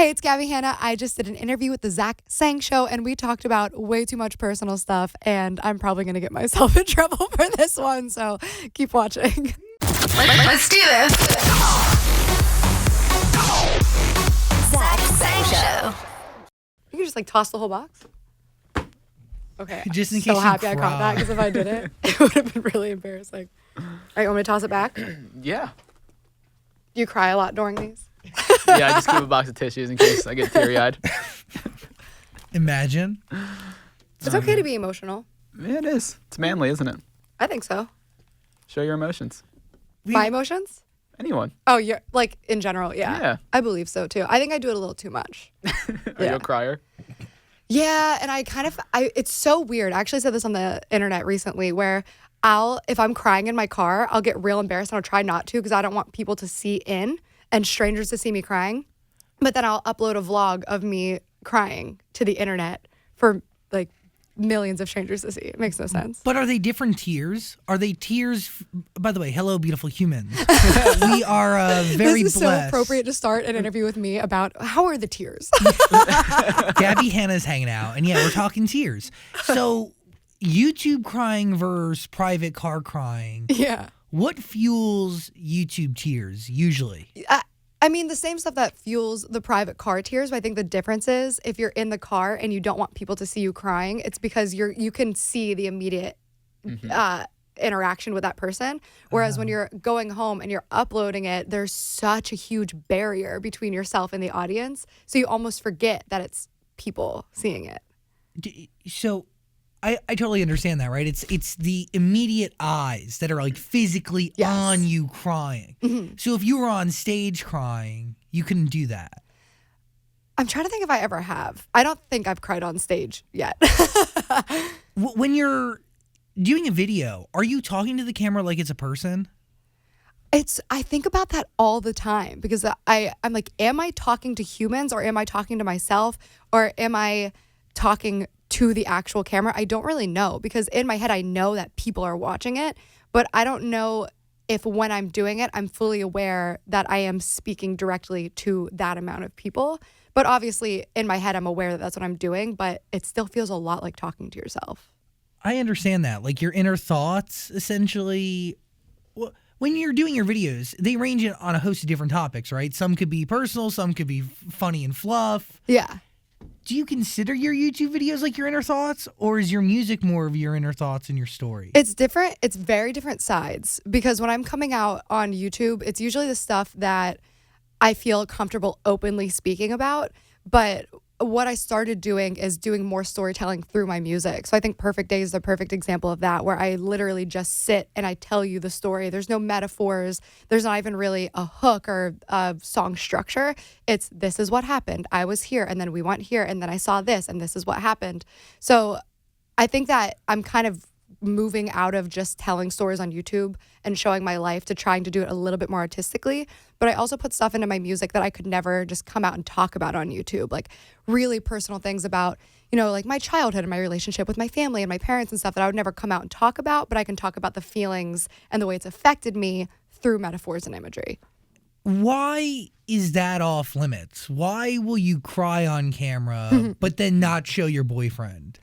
Hey, it's Gabbie Hanna. I just did an interview with the Zach Sang Show, and we talked about way too much personal stuff, and I'm probably going to get myself in trouble for this one, so keep watching. Let's do this. Zach Sang Show. You can just toss the whole box. Okay. Just in I'm case so you happy I caught cry. that, because if I didn't, it would have been really embarrassing. All right, you want me to toss it back? Do Yeah. you cry a lot during these? Yeah, I just keep a box of tissues in case I get teary-eyed. Imagine. It's okay to be emotional. Yeah, it is. It's manly, isn't it? I think so. Show your emotions. My emotions? Anyone. Oh, you're in general, yeah. Yeah. I believe so too. I think I do it a little too much. Are you a crier? Yeah, and it's so weird. I actually said this on the internet recently where if I'm crying in my car, I'll get real embarrassed and I'll try not to because I don't want people to see in and strangers to see me crying. But then I'll upload a vlog of me crying to the internet for millions of strangers to see. It makes no sense. But are they different tears? Are they tears? By the way, hello, beautiful humans. We are very This is blessed. so appropriate to start an interview with me about how are the tears? Gabbie Hanna's hanging out, and yeah, we're talking tears. So, YouTube crying versus private car crying. Yeah. What fuels YouTube tears usually? I mean, the same stuff that fuels the private car tears, but I think the difference is if you're in the car and you don't want people to see you crying, it's because you can see the immediate interaction with that person. Whereas when you're going home and you're uploading it, there's such a huge barrier between yourself and the audience. So you almost forget that it's people seeing it. So, I totally understand that, right? It's the immediate eyes that are physically on you crying. Mm-hmm. So if you were on stage crying, you couldn't do that. I'm trying to think if I ever have. I don't think I've cried on stage yet. When you're doing a video, are you talking to the camera like it's a person? I think about that all the time because I'm like, am I talking to humans or am I talking to myself or am I talking to the actual camera? I don't really know because in my head I know that people are watching it, but I don't know if when I'm doing it I'm fully aware that I am speaking directly to that amount of people. But obviously in my head I'm aware that that's what I'm doing, but it still feels a lot like talking to yourself. I understand that. Your inner thoughts, essentially. When you're doing your videos, they range on a host of different topics, right? Some could be personal, some could be funny and fluff. Yeah. Do you consider your YouTube videos like your inner thoughts, or is your music more of your inner thoughts and your story? It's different. It's very different sides because when I'm coming out on YouTube, it's usually the stuff that I feel comfortable openly speaking about. But what I started doing is doing more storytelling through my music. So I think Perfect Day is the perfect example of that, where I literally just sit and I tell you the story. There's no metaphors. There's not even really a hook or a song structure. It's this is what happened. I was here and then we went here and then I saw this and this is what happened. So I think that I'm kind of moving out of just telling stories on YouTube and showing my life to trying to do it a little bit more artistically. But I also put stuff into my music that I could never just come out and talk about on YouTube, like really personal things about, my childhood and my relationship with my family and my parents and stuff that I would never come out and talk about, but I can talk about the feelings and the way it's affected me through metaphors and imagery. Why is that off limits? Why will you cry on camera but then not show your boyfriend?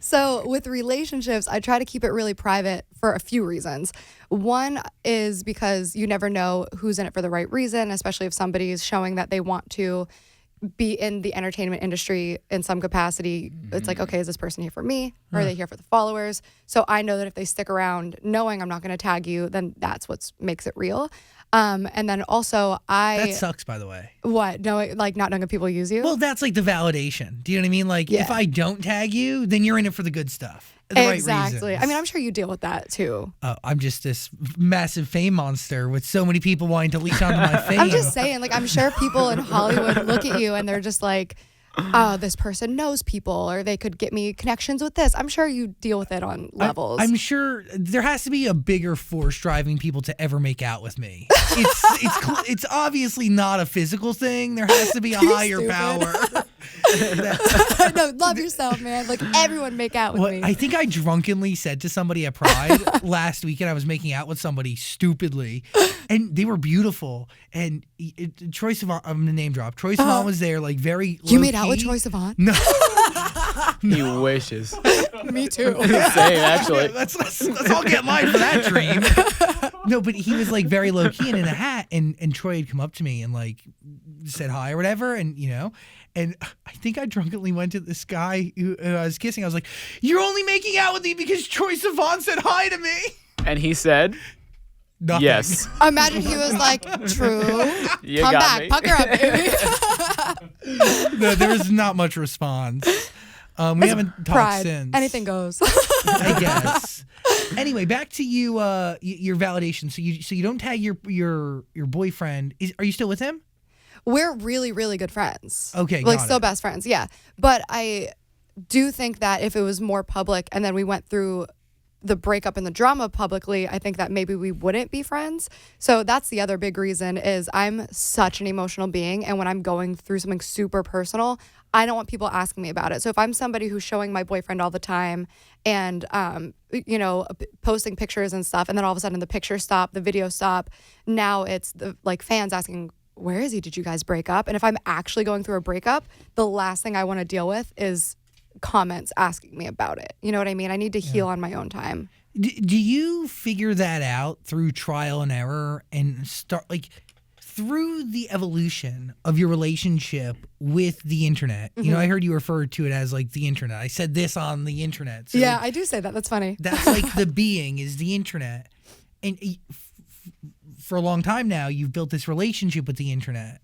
So with relationships, I try to keep it really private for a few reasons. One is because you never know who's in it for the right reason, especially if somebody is showing that they want to be in the entertainment industry in some capacity. It's like, okay, is this person here for me or are they here for the followers? So I know that if they stick around knowing I'm not going to tag you, then that's what makes it real. And then also That sucks, by the way. What? Knowing, not knowing if people use you? Well, that's the validation. Do you know what I mean? Yeah. If I don't tag you, then you're in it for the good stuff. Exactly. I mean, I'm sure you deal with that too. I'm just this massive fame monster with so many people wanting to leech onto my fame. I'm just saying, I'm sure people in Hollywood look at you and they're just like, oh, this person knows people or they could get me connections with this. I'm sure you deal with it on levels. I'm sure there has to be a bigger force driving people to ever make out with me. It's obviously not a physical thing. There has to be a higher stupid. power. No, love yourself, man. Like, everyone make out with Well, me. I think I drunkenly said to somebody at Pride last weekend, I was making out with somebody stupidly, and they were beautiful. And Troye Sivan, I'm gonna name drop. Troye Sivan was there, like very. You made out with low-key. Troye Sivan? No, He wishes. Me too. Same, actually. let's all get mine for that dream. No, but he was like very low key and in a hat, and Troy had come up to me and like said hi or whatever, and and I think I drunkenly went to this guy who I was kissing. I was like, "You're only making out with me because Troye Sivan said hi to me." And he said, Nothing. yes. Imagine he was like, true. You Come got back. me. Pucker up, baby. No, there was not much response. We haven't talked Pride. since. Anything goes. I guess. Anyway, back to you. Your validation. So you don't tag your boyfriend. Are you still with him? We're really, really good friends. Okay, Like, got still it. best friends, yeah. But I do think that if it was more public and then we went through the breakup and the drama publicly, I think that maybe we wouldn't be friends. So that's the other big reason is I'm such an emotional being. And when I'm going through something super personal, I don't want people asking me about it. So if I'm somebody who's showing my boyfriend all the time and, posting pictures and stuff, and then all of a sudden the pictures stop, the videos stop, now it's the like fans asking, where is he? Did you guys break up? And if I'm actually going through a breakup, the last thing I want to deal with is comments asking me about it. You know what I mean? I need to heal on my own time. Do you figure that out through trial and error and start like through the evolution of your relationship with the internet? You know, I heard you refer to it as like the internet. I said this on the internet. So Yeah, I do say that. That's funny. that's like the being is the internet. And for a long time now, you've built this relationship with the internet.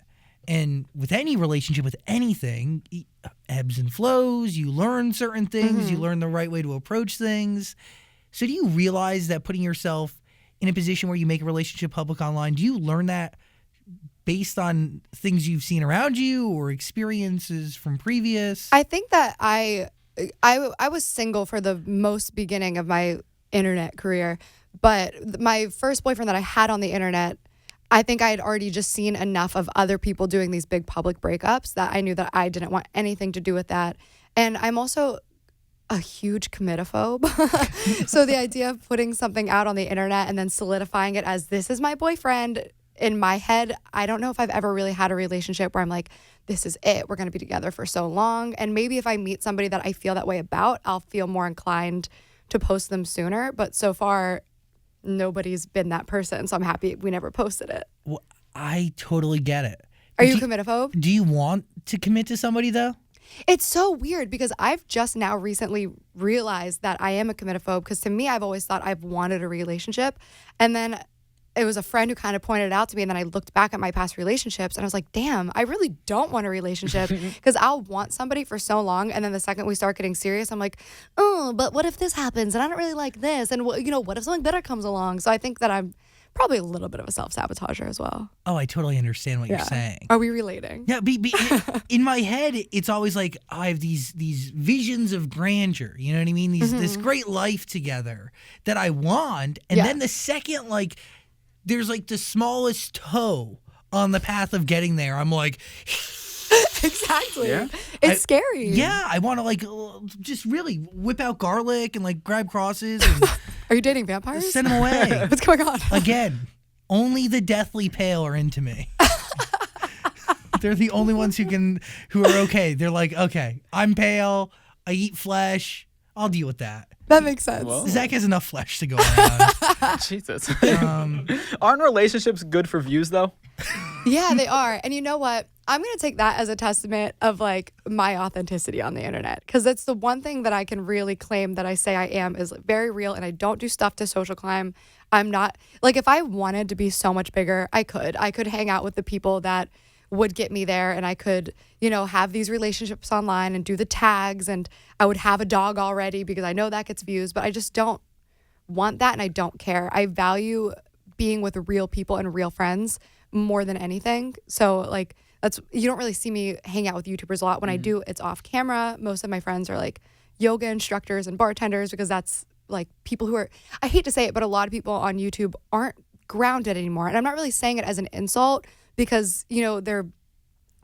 And with any relationship with anything, ebbs and flows, you learn certain things, you learn the right way to approach things. So do you realize that putting yourself in a position where you make a relationship public online, do you learn that based on things you've seen around you or experiences from previous? I think that I was single for the most beginning of my internet career, but my first boyfriend that I had on the internet, I think I had already just seen enough of other people doing these big public breakups that I knew that I didn't want anything to do with that. And I'm also a huge committophobe. So the idea of putting something out on the internet and then solidifying it as this is my boyfriend, in my head, I don't know if I've ever really had a relationship where I'm like, this is it. We're going to be together for so long. And maybe if I meet somebody that I feel that way about, I'll feel more inclined to post them sooner. But so far, nobody's been that person. So I'm happy we never posted it. Well, I totally get it. Are you a committophobe? Do you want to commit to somebody though? It's so weird because I've just now recently realized that I am a committophobe because to me, I've always thought I've wanted a relationship. And then it was a friend who kind of pointed it out to me. And then I looked back at my past relationships and I was like, damn, I really don't want a relationship because I'll want somebody for so long. And then the second we start getting serious, I'm like, oh, but what if this happens? And I don't really like this. And, what if something better comes along? So I think that I'm probably a little bit of a self-sabotager as well. Oh, I totally understand what you're saying. Are we relating? Yeah, in my head, it's always like I have these visions of grandeur. You know what I mean? This great life together that I want, and then the second there's like the smallest toe on the path of getting there, I'm like, Exactly. Yeah. It's scary. yeah, I want to just really whip out garlic and grab crosses and Are you dating vampires? send them away. What's going on? Again, only the deathly pale are into me. They're the only ones who are okay. They're like, okay, I'm pale. I eat flesh. I'll deal with that. That makes sense. Whoa. Zach has enough flesh to go around. Jesus. Aren't relationships good for views, though? Yeah, they are. And you know what? I'm going to take that as a testament of my authenticity on the internet because that's the one thing that I can really claim that I say I am is very real and I don't do stuff to social climb. I'm not if I wanted to be so much bigger, I could hang out with the people that would get me there and I could, have these relationships online and do the tags and I would have a dog already because I know that gets views, but I just don't want that and I don't care. I value being with real people and real friends more than anything. So you don't really see me hang out with YouTubers a lot. When I do, it's off camera. Most of my friends are yoga instructors and bartenders because that's people who are, I hate to say it, but a lot of people on YouTube aren't grounded anymore. And I'm not really saying it as an insult because, they're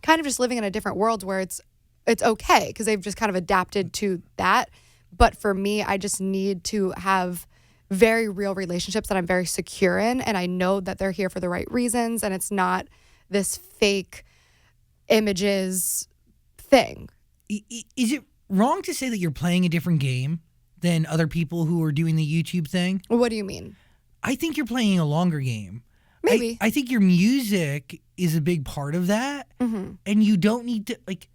kind of just living in a different world where it's it's okay because they've just kind of adapted to that. But for me, I just need to have very real relationships that I'm very secure in, and I know that they're here for the right reasons, and it's not this fake images thing. Is it wrong to say that you're playing a different game than other people who are doing the YouTube thing? What do you mean? I think you're playing a longer game. Maybe. I think your music is a big part of that, and you don't need to, like,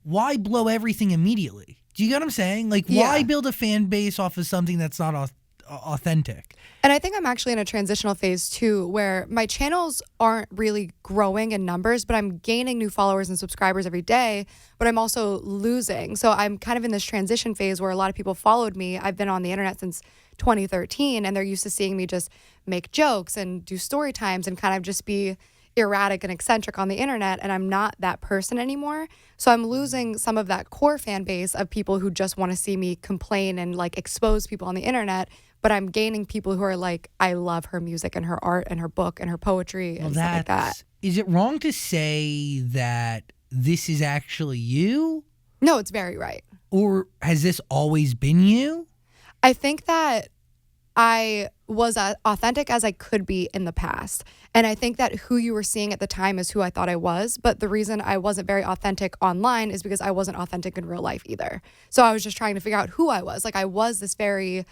why blow everything immediately? Do you get what I'm saying? Like, why build a fan base off of something that's not authentic? And I think I'm actually in a transitional phase too, where my channels aren't really growing in numbers, but I'm gaining new followers and subscribers every day, but I'm also losing. So I'm kind of in this transition phase where a lot of people followed me. I've been on the internet since 2013, and they're used to seeing me just make jokes and do story times and kind of just be erratic and eccentric on the internet, and I'm not that person anymore. So I'm losing some of that core fan base of people who just want to see me complain and like expose people on the internet, but I'm gaining people who are like, I love her music and her art and her book and her poetry and stuff like that. Is it wrong to say that this is actually you? No, it's very right. Or has this always been you? I think that I was as authentic as I could be in the past. And I think that who you were seeing at the time is who I thought I was. But the reason I wasn't very authentic online is because I wasn't authentic in real life either. So I was just trying to figure out who I was. Like I was this very,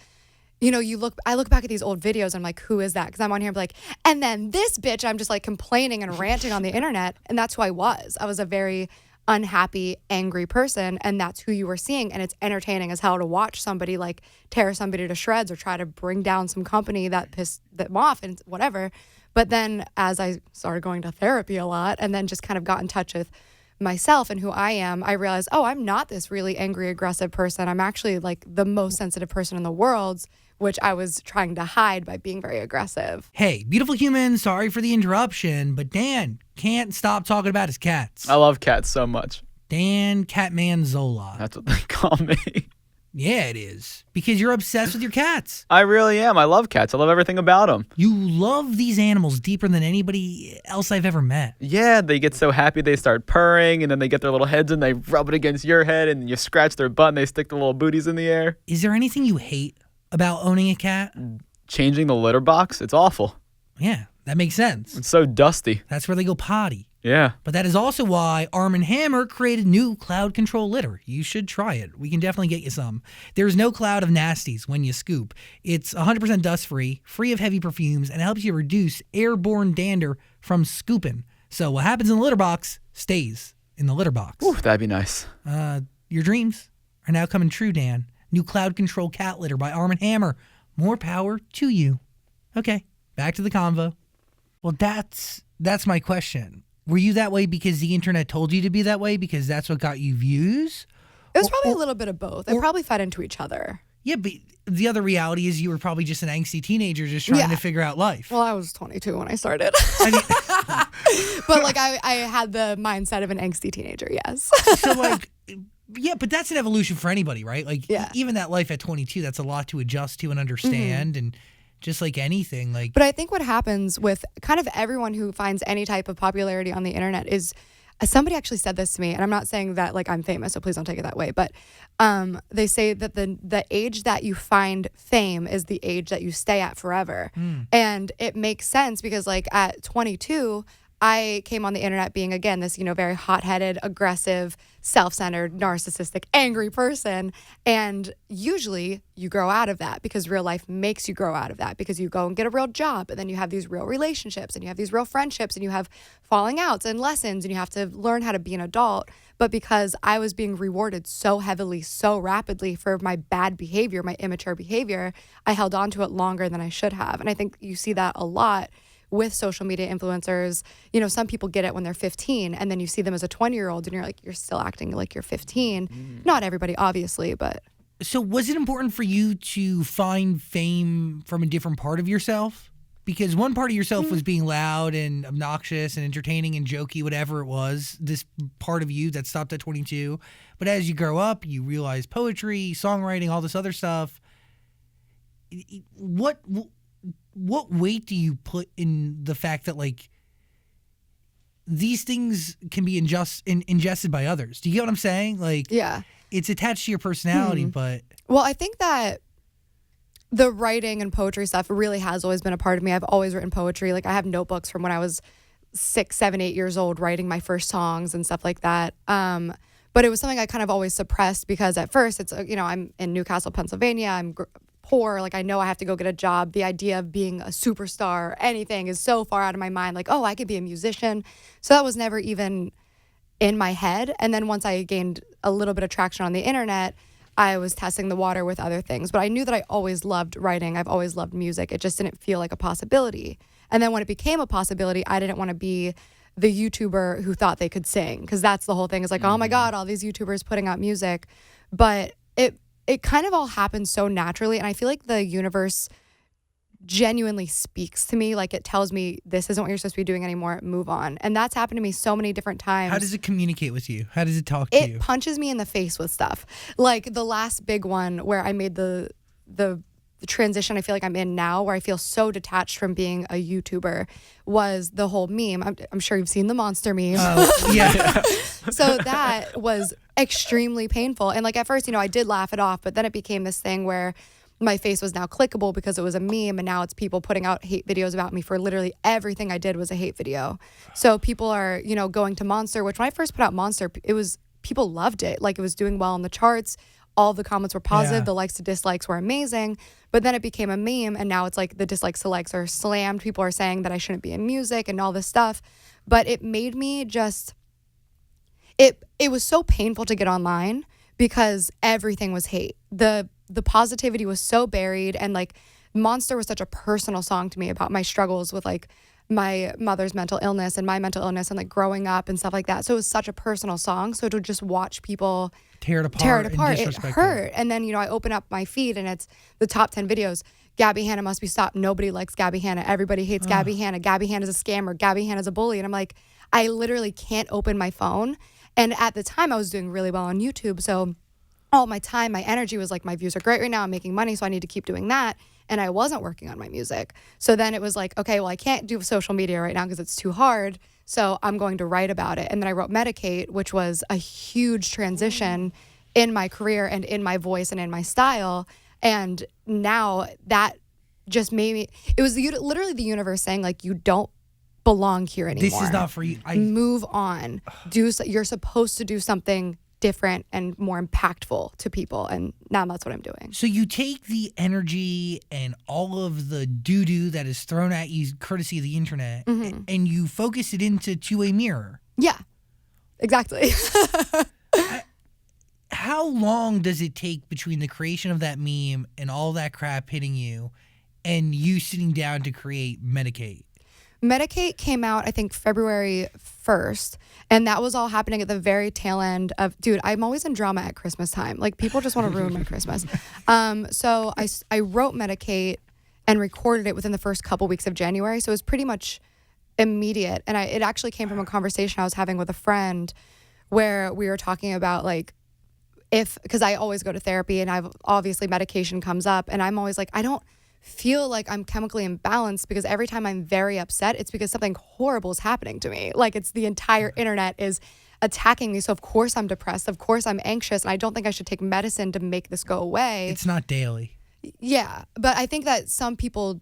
I look back at these old videos and I'm like, who is that? Because I'm on here and be like, and then this bitch, I'm just like complaining and ranting on the internet. And that's who I was. I was a very unhappy, angry person, and that's who you were seeing. And it's entertaining as hell to watch somebody like tear somebody to shreds or try to bring down some company that pissed them off and whatever. But then as I started going to therapy a lot and then just kind of got in touch with myself and who I am, I realized, oh, I'm not this really angry, aggressive person. I'm actually like the most sensitive person in the world, which I was trying to hide by being very aggressive. Hey, beautiful human, sorry for the interruption, but Dan can't stop talking about his cats. I love cats so much. Dan Catman Zola. That's what they call me. Yeah, it is. Because you're obsessed with your cats. I really am. I love cats. I love everything about them. You love these animals deeper than anybody else I've ever met. Yeah, they get so happy they start purring, and then they get their little heads and they rub it against your head, and you scratch their butt and they stick their little booties in the air. Is there anything you hate about owning a cat? Changing the litter box, it's awful. Yeah, that makes sense. It's so dusty. That's where they go potty. Yeah. But that is also why Arm & Hammer created new cloud control litter. You should try it. We can definitely get you some. There's no cloud of nasties when you scoop. It's 100% dust-free, free of heavy perfumes, and helps you reduce airborne dander from scooping. So what happens in the litter box stays in the litter box. Ooh, that'd be nice. Your dreams are now coming true, Dan. New cloud control cat litter by Arm & Hammer. More power to you. Okay, back to the convo. Well, that's my question. Were you that way because the internet told you to be that way because that's what got you views? It was probably a little bit of both. They probably fed into each other. Yeah, but the other reality is you were probably just an angsty teenager just trying to figure out life. Well, I was 22 when I started. I mean, but like I had the mindset of an angsty teenager, yes. so like, yeah, but that's an evolution for anybody, right? Like even that life at 22, that's a lot to adjust to and understand. And just like anything, like. But I think what happens with kind of everyone who finds any type of popularity on the internet is, somebody actually said this to me, and I'm not saying that like I'm famous, so please don't take it that way. But they say that the age that you find fame is the age that you stay at forever, and it makes sense because like at 22. I came on the internet being, again, this, very hot-headed, aggressive, self-centered, narcissistic, angry person. And usually you grow out of that because real life makes you grow out of that because you go and get a real job and then you have these real relationships and you have these real friendships and you have falling outs and lessons and you have to learn how to be an adult. But because I was being rewarded so heavily, so rapidly for my bad behavior, my immature behavior, I held on to it longer than I should have. And I think you see that a lot with social media influencers. Some people get it when they're 15 and then you see them as a 20-year-old and you're like, you're still acting like you're 15. Not everybody, obviously, but. So was it important for you to find fame from a different part of yourself? Because one part of yourself was being loud and obnoxious and entertaining and jokey, whatever it was, this part of you that stopped at 22. But as you grow up, you realize poetry, songwriting, all this other stuff. What weight do you put in the fact that like these things can be ingested by others. Do you get what I'm saying? Like, Yeah. it's attached to your personality, but Well, I think that the writing and poetry stuff really has always been a part of me. I've always written poetry. Like, I have notebooks from when I was 6, 7, 8 years old, writing my first songs and stuff like that. But it was something I kind of always suppressed because at first it's, I'm in Newcastle, Pennsylvania. I'm poor. Like, I know I have to go get a job. The idea of being a superstar or anything is so far out of my mind. Like, oh, I could be a musician. So that was never even in my head. And then once I gained a little bit of traction on the internet, I was testing the water with other things. But I knew that I always loved writing. I've always loved music. It just didn't feel like a possibility. And then when it became a possibility, I didn't want to be the YouTuber who thought they could sing, because that's the whole thing. Is like, oh my God, all these YouTubers putting out music. But it kind of all happened so naturally. And I feel like the universe genuinely speaks to me. Like, it tells me this isn't what you're supposed to be doing anymore. Move on. And that's happened to me so many different times. how does it communicate with you? How does it talk to you? It punches me in the face with stuff. Like the last big one where I made the transition I feel like I'm in now, where I feel so detached from being a YouTuber, was the whole meme. I'm sure you've seen the monster meme. Oh, yeah. So that was extremely painful. And like at first, I did laugh it off, but then it became this thing where my face was now clickable because it was a meme, and now it's people putting out hate videos about me for literally everything I did was a hate video. So people are, going to Monster, which when I first put out Monster, people loved it. Like, it was doing well on the charts. All of the comments were positive. Yeah. The likes to dislikes were amazing. But then it became a meme, and now it's like the dislikes to likes are slammed. People are saying that I shouldn't be in music and all this stuff. But it made me just, it was so painful to get online because everything was hate. The positivity was so buried, and like Monster was such a personal song to me about my struggles with like my mother's mental illness and my mental illness and like growing up and stuff like that. So it was such a personal song. So to just watch people tear it apart, and it disrespect hurt. And then, I open up my feed and it's the top 10 videos. Gabbie Hanna must be stopped. Nobody likes Gabbie Hanna. Everybody hates Gabbie Hanna. Gabbie Hanna's a scammer. Gabbie Hanna's a bully. And I'm like, I literally can't open my phone. And at the time I was doing really well on YouTube. So all my time, my energy was like, my views are great right now. I'm making money, so I need to keep doing that. And I wasn't working on my music. So then it was like, okay, well, I can't do social media right now because it's too hard. So I'm going to write about it. And then I wrote Medicate, which was a huge transition in my career and in my voice and in my style. And now that just made me, it was literally the universe saying, like, you don't belong here anymore. This is not for you. Move on. You're supposed to do something different and more impactful to people, and now that's what I'm doing. So you take the energy and all of the doo-doo that is thrown at you courtesy of the internet, and you focus it into a mirror. Yeah, exactly. How long does it take between the creation of that meme and all that crap hitting you and you sitting down to create Medicate? Medicate came out, I think, February 1st, and that was all happening at the very tail end of, dude, I'm always in drama at Christmas time. Like, people just want to ruin my Christmas. So I wrote Medicate and recorded it within the first couple weeks of January, so it was pretty much immediate. And it actually came from a conversation I was having with a friend where we were talking about, like, because I always go to therapy, and obviously medication comes up, and I'm always like, I don't feel like I'm chemically imbalanced, because every time I'm very upset, it's because something horrible is happening to me. Like, it's the entire internet is attacking me. So of course I'm depressed. Of course I'm anxious. And I don't think I should take medicine to make this go away. It's not daily. Yeah. But I think that some people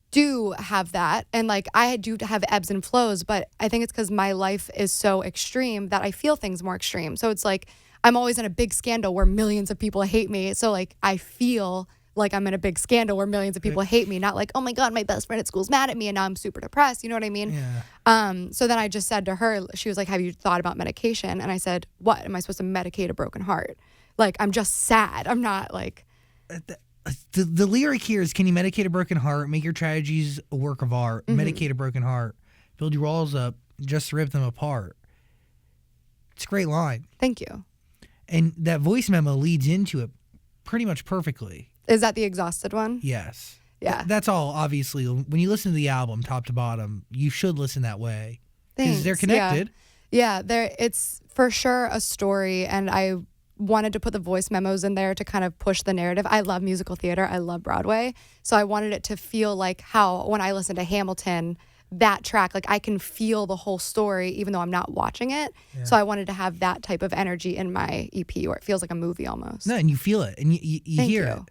do have that. And like, I do have ebbs and flows, but I think it's because my life is so extreme that I feel things more extreme. So it's like, I'm always in a big scandal where millions of people hate me. So like, I feel like I'm in a big scandal where millions of people hate me, not like, oh my God, my best friend at school's mad at me and now I'm super depressed. You know what I mean? Yeah. So then I just said to her, she was like, have you thought about medication? And I said, what? Am I supposed to medicate a broken heart? Like, I'm just sad. I'm not like... The lyric here is, can you medicate a broken heart, make your tragedies a work of art, medicate a broken heart, build your walls up just to rip them apart. It's a great line. Thank you. And that voice memo leads into it pretty much perfectly. Is that the exhausted one? Yes. Yeah. That's all, obviously. When you listen to the album, top to bottom, you should listen that way. Because Thanks. they're connected. Yeah, it's for sure a story, and I wanted to put the voice memos in there to kind of push the narrative. I love musical theater. I love Broadway. So I wanted it to feel like how when I listen to Hamilton, that track. Like I can feel the whole story even though I'm not watching it. Yeah. So I wanted to have that type of energy in my EP where it feels like a movie almost. No, and you feel it, and you Thank hear you. it.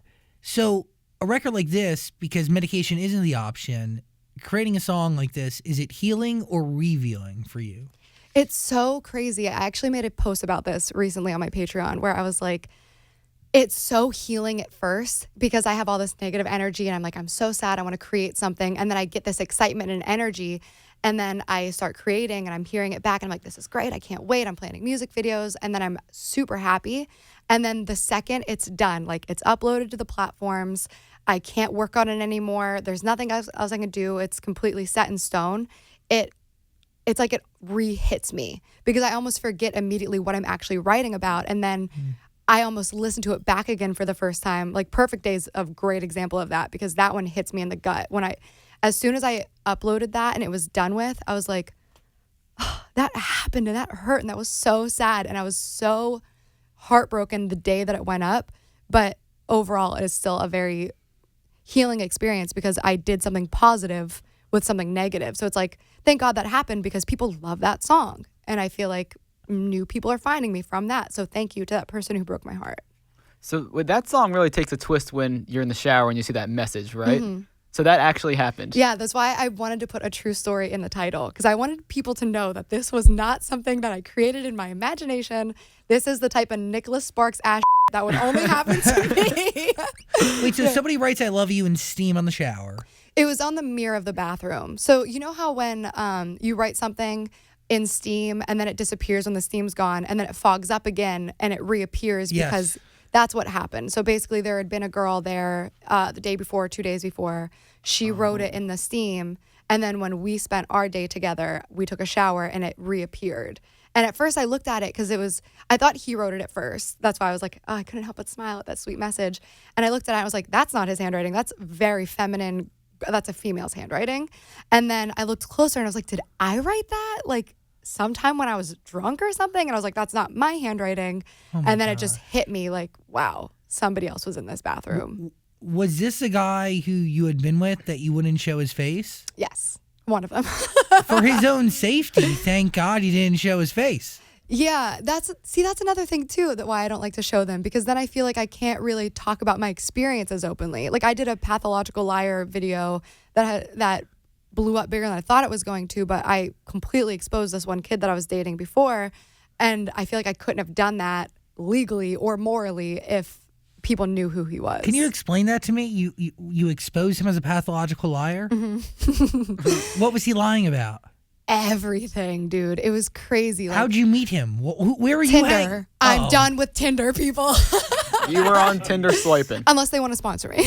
So a record like this, because medication isn't the option, creating a song like this, is it healing or revealing for you? It's so crazy. I actually made a post about this recently on my Patreon where I was like, it's so healing at first because I have all this negative energy and I'm like, I'm so sad. I want to create something. And then I get this excitement and energy. And then I start creating and I'm hearing it back and I'm like, this is great. I can't wait. I'm planning music videos. And then I'm super happy. And then the second it's done, like it's uploaded to the platforms, I can't work on it anymore. There's nothing else I can do. It's completely set in stone. It's like it re-hits me because I almost forget immediately what I'm actually writing about. And then I almost listen to it back again for the first time. Like Perfect Day is a great example of that because that one hits me in the gut. As soon as I uploaded that and it was done with, I was like, oh, that happened and that hurt and that was so sad. And I was so heartbroken the day that it went up. But overall, it is still a very healing experience because I did something positive with something negative. So it's like, thank God that happened because people love that song. And I feel like new people are finding me from that. So thank you to that person who broke my heart. So that song really takes a twist when you're in the shower and you see that message, right? Mm-hmm. So that actually happened. Yeah, that's why I wanted to put a true story in the title because I wanted people to know that this was not something that I created in my imagination. This is the type of Nicholas Sparks ass that would only happen to me. Wait, so somebody writes "I love you" in steam on the shower. It was on the mirror of the bathroom. So you know how when you write something in steam and then it disappears when the steam's gone and then it fogs up again and it reappears Yes. because that's what happened. So basically there had been a girl there the day before, 2 days before. She wrote it in the steam. And then when we spent our day together, we took a shower and it reappeared. And at first I looked at it because I thought he wrote it at first. That's why I was like, oh, I couldn't help but smile at that sweet message. And I looked at it and I was like, that's not his handwriting. That's very feminine. That's a female's handwriting. And then I looked closer and I was like, did I write that? Like sometime when I was drunk or something? And I was like, that's not my handwriting. And then it just hit me like, wow, somebody else was in this bathroom. Was this a guy who you had been with that you wouldn't show his face? Yes, one of them. For his own safety, thank God he didn't show his face. Yeah, that's another thing too, that why I don't like to show them, because then I feel like I can't really talk about my experiences openly. Like I did a pathological liar video that blew up bigger than I thought it was going to, but I completely exposed this one kid that I was dating before, and I feel like I couldn't have done that legally or morally if people knew who he was. Can you explain that to me? You exposed him as a pathological liar? Mm-hmm. What was he lying about? Everything, dude. It was crazy. Like, How'd you meet him? Where were you Tinder. at? I'm done with Tinder, people. You were on Tinder swiping. Unless they want to sponsor me,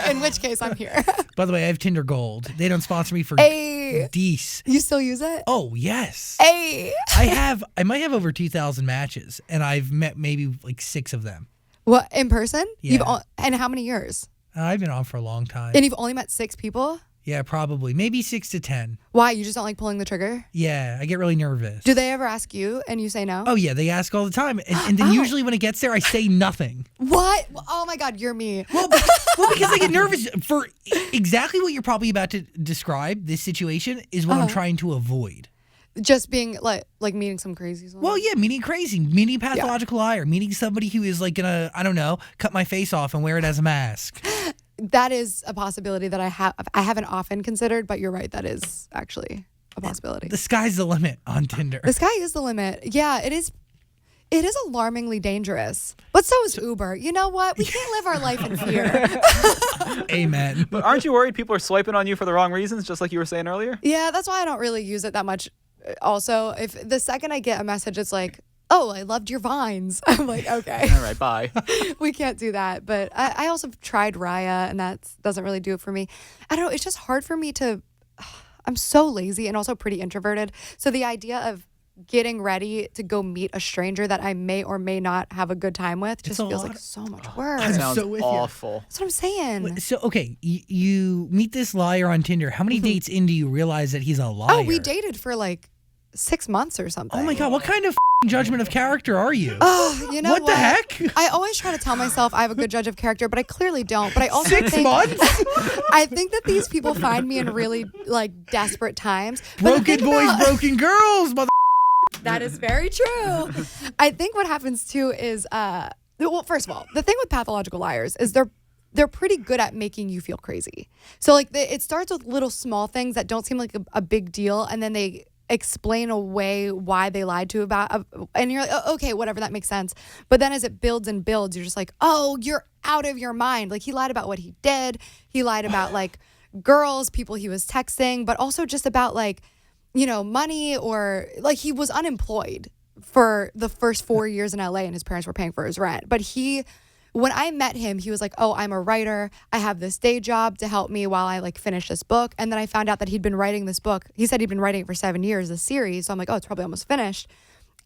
in which case I'm here. By the way, I have Tinder Gold. They don't sponsor me for Hey, Dees. you still use it? Oh, yes. Hey. I might have over 2,000 matches, and I've met maybe like 6 of them. What, in person? Yeah. And how many years? I've been on for a long time. And you've only met 6 people? Yeah, probably. Maybe 6 to 10. Why? You just don't like pulling the trigger? Yeah, I get really nervous. Do they ever ask you and you say no? Oh, yeah, they ask all the time. And then Oh. usually when it gets there, I say nothing. What? Oh my God, you're me. Well, because I get nervous for exactly what you're probably about to describe. This situation is what I'm trying to avoid. Just being like meeting some crazy someone. Well, yeah, meeting crazy, meeting a pathological liar, meeting somebody who is like gonna, I don't know, cut my face off and wear it as a mask. That is a possibility that I haven't often considered, but you're right. That is actually a possibility. The sky's the limit on Tinder. The sky is the limit. Yeah, it is. It is alarmingly dangerous. But so is Uber. You know what? We can't live our life in fear. Amen. But aren't you worried people are swiping on you for the wrong reasons, just like you were saying earlier? Yeah, that's why I don't really use it that much. Also, if the second I get a message, it's like, oh, I loved your vines. I'm like, okay. All right, bye. We can't do that. But I also tried Raya, and that doesn't really do it for me. I don't know. It's just hard for me to. I'm so lazy and also pretty introverted. So the idea of getting ready to go meet a stranger that I may or may not have a good time with just a feels lot like of- so much work. I'm Sounds so with you. awful. That's what I'm saying. So, okay, you meet this liar on Tinder. How many dates in do you realize that he's a liar? Oh, we dated for like 6 months or something. Oh my God, what kind of judgment of character are you? You know What the heck? I always try to tell myself I have a good judge of character, but I clearly don't. But I also 6 think months? I think that these people find me in really like desperate times. But the Broken thing boys, about- broken girls, mother. That is very true. I think what happens too is, well, first of all, the thing with pathological liars is they're pretty good at making you feel crazy. So like it starts with little small things that don't seem like a big deal, and then they explain away why they lied to you about, and you're like, oh, okay, whatever, that makes sense. But then as it builds and builds, you're just like, oh, you're out of your mind. Like he lied about what he did. He lied about like girls, people he was texting, but also just about like, you know, money, or like he was unemployed for the first 4 years in LA and his parents were paying for his rent. But when I met him, he was like, oh, I'm a writer. I have this day job to help me while I like finish this book. And then I found out that he'd been writing this book. He said he'd been writing it for 7 years, a series. So I'm like, oh, it's probably almost finished.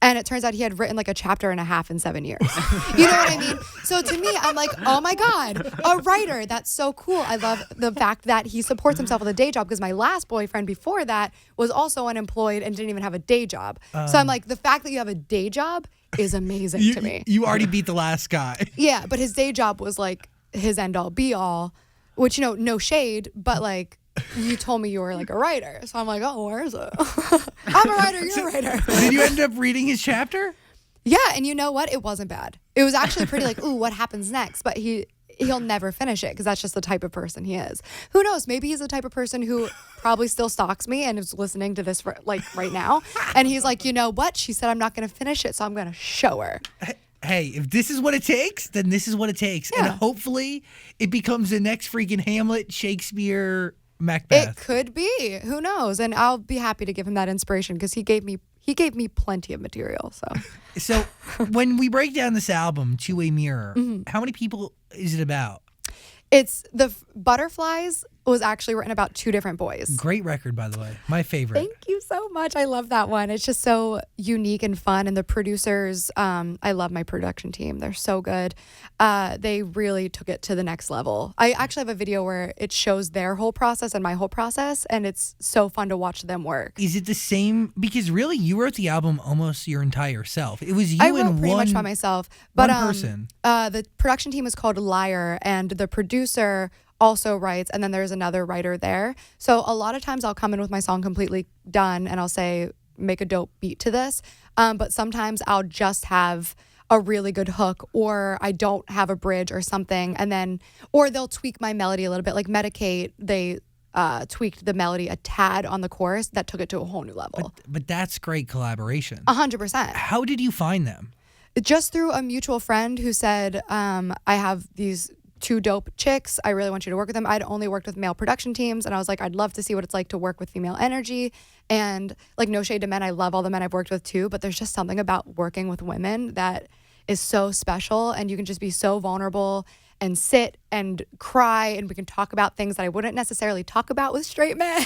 And it turns out he had written like a chapter and a half in 7 years. You know what I mean? So to me, I'm like, oh my God, a writer. That's so cool. I love the fact that he supports himself with a day job, because my last boyfriend before that was also unemployed and didn't even have a day job. So I'm like, the fact that you have a day job is amazing to me. You already beat the last guy. Yeah, but his day job was like his end all be all, which, you know, no shade, but like, you told me you were like a writer. So I'm like, oh, where is it? I'm a writer, you're a writer. Did you end up reading his chapter? Yeah, and you know what? It wasn't bad. It was actually pretty like, ooh, what happens next? But he'll never finish it because that's just the type of person he is. Who knows? Maybe he's the type of person who probably still stalks me and is listening to this like right now. And he's like, you know what? She said I'm not going to finish it, so I'm going to show her. Hey, if this is what it takes, then this is what it takes. Yeah. And hopefully it becomes the next freaking Hamlet, Shakespeare, Macbeth. It could be. Who knows? And I'll be happy to give him that inspiration because he gave me plenty of material. So when we break down this album, Two-Way Mirror, how many people is it about? It's the Butterflies was actually written about 2 different boys. Great record, by the way. My favorite. Thank you so much. I love that one. It's just so unique and fun. And the producers, I love my production team. They're so good. They really took it to the next level. I actually have a video where it shows their whole process and my whole process. And it's so fun to watch them work. Is it the same? Because really, you wrote the album almost your entire self. It was you I wrote and pretty one, much by myself. But one person. The production team is called Liar, and the producer also writes, and then there's another writer there. So a lot of times I'll come in with my song completely done and I'll say, make a dope beat to this. But sometimes I'll just have a really good hook, or I don't have a bridge or something. And then, or they'll tweak my melody a little bit. Like Medicate, they tweaked the melody a tad on the chorus that took it to a whole new level. But that's great collaboration. 100%. How did you find them? Just through a mutual friend who said, I have these 2 dope chicks. I really want you to work with them. I'd only worked with male production teams, and I was like, I'd love to see what it's like to work with female energy. And like, no shade to men, I love all the men I've worked with too, but there's just something about working with women that is so special, and you can just be so vulnerable and sit and cry, and we can talk about things that I wouldn't necessarily talk about with straight men.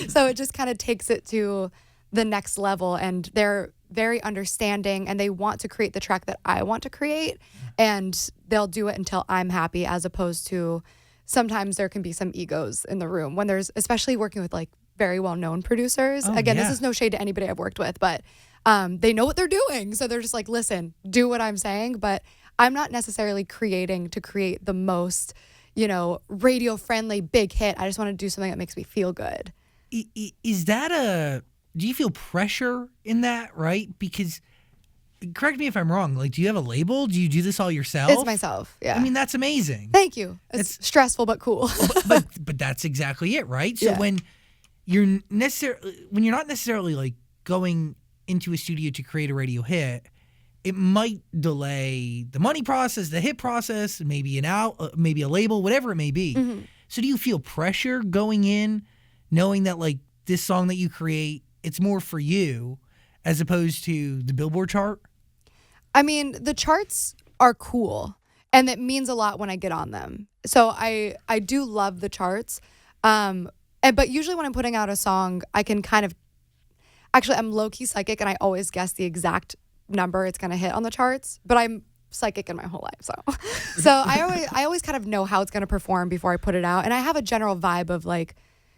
So it just kind of takes it to the next level, and they're very understanding, and they want to create the track that I want to create, and they'll do it until I'm happy, as opposed to sometimes there can be some egos in the room when there's, especially working with like very well-known producers. Again, yeah. This is no shade to anybody I've worked with, but they know what they're doing. So they're just like, listen, do what I'm saying, but I'm not necessarily creating to create the most, you know, radio-friendly big hit. I just want to do something that makes me feel good. Is that do you feel pressure in that, right? Because, correct me if I'm wrong, like, do you have a label? Do you do this all yourself? It's myself, yeah. I mean, that's amazing. Thank you. It's stressful but cool. but that's exactly it, right? So Yeah. when you're not necessarily like going into a studio to create a radio hit, it might delay the money process, the hit process, maybe maybe a label, whatever it may be. Mm-hmm. So do you feel pressure going in, knowing that like this song that you create, it's more for you as opposed to the Billboard chart? I mean, the charts are cool, and it means a lot when I get on them. So I do love the charts. But usually when I'm putting out a song, I can kind of, actually I'm low-key psychic, and I always guess the exact number it's going to hit on the charts, but I'm psychic in my whole life. So I always kind of know how it's going to perform before I put it out. And I have a general vibe of like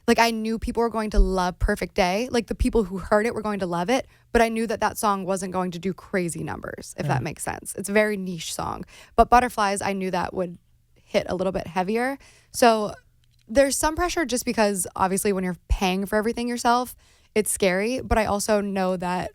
Like I knew people were going to love Perfect Day. Like the people who heard it were going to love it, but I knew that song wasn't going to do crazy numbers, if that makes sense. It's a very niche song. But Butterflies, I knew that would hit a little bit heavier. So there's some pressure just because obviously when you're paying for everything yourself, it's scary. But I also know that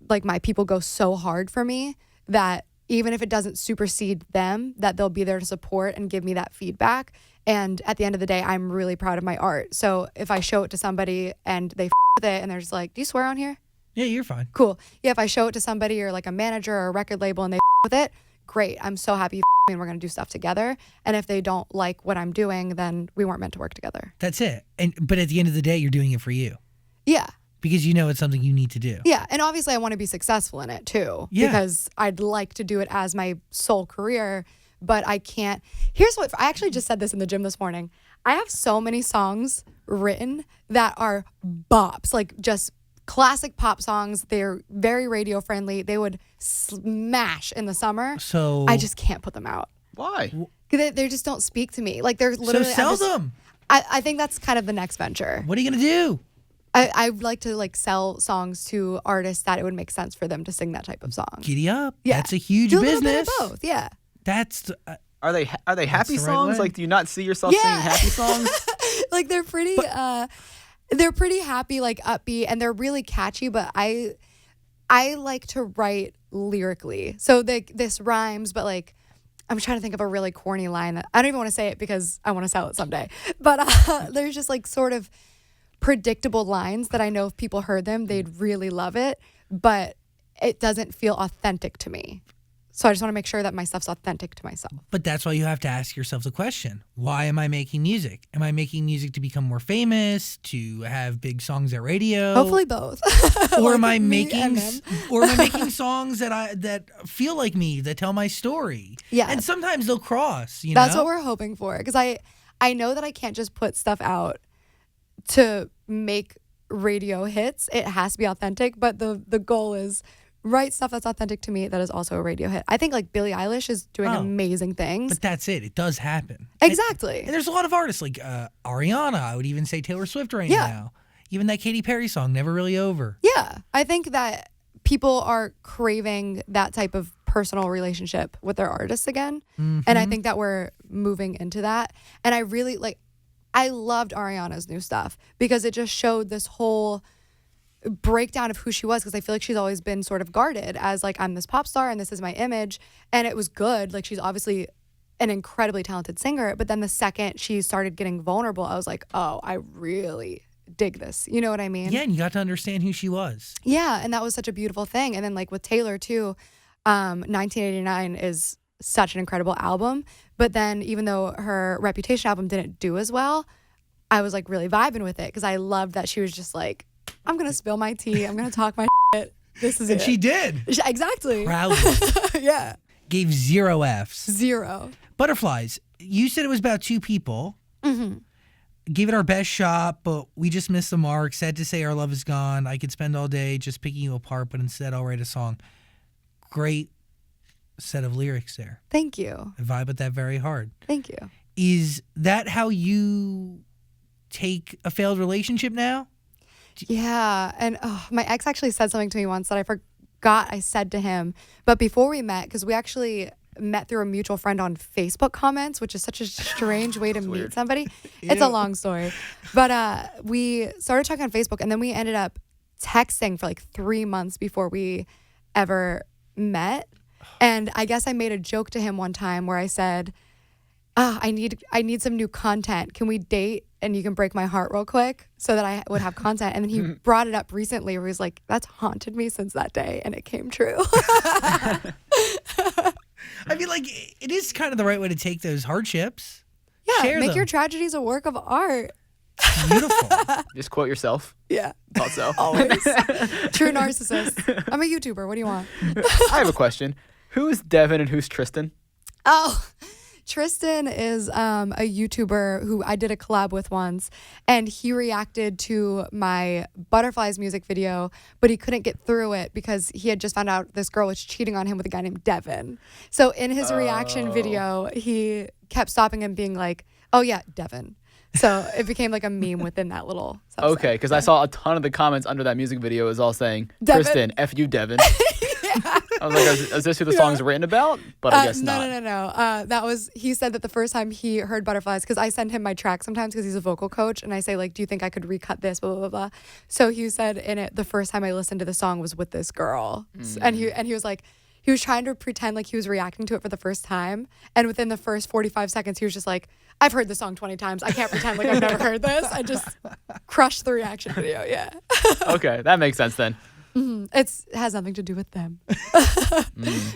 like my people go so hard for me that even if it doesn't supersede them, that they'll be there to support and give me that feedback. And at the end of the day, I'm really proud of my art. So if I show it to somebody and they with it and they're just like, do you swear on here? Yeah, you're fine. Cool. Yeah, if I show it to somebody or like a manager or a record label and they with it, great. I'm so happy and we're going to do stuff together. And if they don't like what I'm doing, then we weren't meant to work together. That's it. But at the end of the day, you're doing it for you. Yeah. Because you know it's something you need to do. Yeah. And obviously I want to be successful in it too. Yeah. Because I'd like to do it as my sole career, but I can't. Here's what, I actually just said this in the gym this morning. I have so many songs written that are bops, like just classic pop songs. They're very radio friendly. They would smash in the summer. So I just can't put them out. Why? They just don't speak to me. Like they're literally. So sell them. I think that's kind of the next venture. What are you gonna do? I'd like to like sell songs to artists that it would make sense for them to sing that type of song. Giddy up. Yeah. That's a huge Do a little business. bit of both. Yeah. That's Are they happy the right songs? way. Like, do you not see yourself singing happy songs? Like they're pretty happy, like upbeat, and they're really catchy. But I like to write lyrically, so this rhymes, but like I'm trying to think of a really corny line that I don't even want to say it because I want to sell it someday. But there's just like sort of predictable lines that I know if people heard them, they'd really love it, but it doesn't feel authentic to me. So I just want to make sure that my stuff's authentic to myself. But that's why you have to ask yourself the question, why am I making music? Am I making music to become more famous, to have big songs at radio? Hopefully both. Or am Like I me making and them. or am I making songs that feel like me, that tell my story? Yeah. And sometimes they'll cross, you That's know? what we're hoping for. Because I know that I can't just put stuff out to make radio hits. It has to be authentic. But the goal is write stuff that's authentic to me that is also a radio hit. I think like Billie Eilish is doing amazing things. But that's it. It does happen. Exactly. And there's a lot of artists like Ariana. I would even say Taylor Swift right now. Even that Katy Perry song, Never Really Over. Yeah. I think that people are craving that type of personal relationship with their artists again. Mm-hmm. And I think that we're moving into that. And I loved Ariana's new stuff because it just showed this whole breakdown of who she was, because I feel like she's always been sort of guarded as like, I'm this pop star and this is my image, and it was good. Like she's obviously an incredibly talented singer, but then the second she started getting vulnerable, I was like, oh, I really dig this. You know what I mean? Yeah, and you got to understand who she was. Yeah, and that was such a beautiful thing. And then like with Taylor too, 1989 is such an incredible album, but then even though her Reputation album didn't do as well, I was like really vibing with it because I loved that she was just like, I'm gonna spill my tea, I'm gonna talk my shit, this is And it. she did. Exactly. Proudly. Yeah. Gave 0 Fs. 0. Butterflies. You said it was about 2 people. Mm-hmm. Gave it our best shot, but we just missed the mark. Sad to say our love is gone. I could spend all day just picking you apart, but instead I'll write a song. Great set of lyrics there. Thank you. I vibe with that very hard. Thank you. Is that how you take a failed relationship now? Yeah. And my ex actually said something to me once that I forgot I said to him. But before we met, because we actually met through a mutual friend on Facebook comments, which is such a strange way to meet somebody. It's a long story. But we started talking on Facebook, and then we ended up texting for like 3 months before we ever met. And I guess I made a joke to him one time where I said, I need some new content. Can we date and you can break my heart real quick so that I would have content? And then he brought it up recently where he was like, that's haunted me since that day. And it came true. I mean, like, it is kind of the right way to take those hardships. Yeah, Share make them. your tragedies a work of art. Beautiful. Just quote yourself. Yeah. Thought so. Always. True narcissist. I'm a YouTuber. What do you want? I have a question. Who's Devin and who's Tristan? Oh, Tristan is a YouTuber who I did a collab with once, and he reacted to my Butterflies music video, but he couldn't get through it because he had just found out this girl was cheating on him with a guy named Devin. So in his reaction video, he kept stopping and being like, oh yeah, Devin. So it became like a meme within that little subset. Okay, because I saw a ton of the comments under that music video is all saying, Devin. Kristen, F you, Devin. I was like, is this who the song's written about? But I guess not. No. That was, he said that the first time he heard Butterflies, because I send him my track sometimes because he's a vocal coach, and I say, like, do you think I could recut this, blah, blah, blah, blah. So he said in it, the first time I listened to the song was with this girl. And he was like, he was trying to pretend like he was reacting to it for the first time. And within the first 45 seconds, he was just like, I've heard this song 20 times. I can't pretend like I've never heard this. I just crushed the reaction video. Yeah. Okay, that makes sense then. It has nothing to do with them.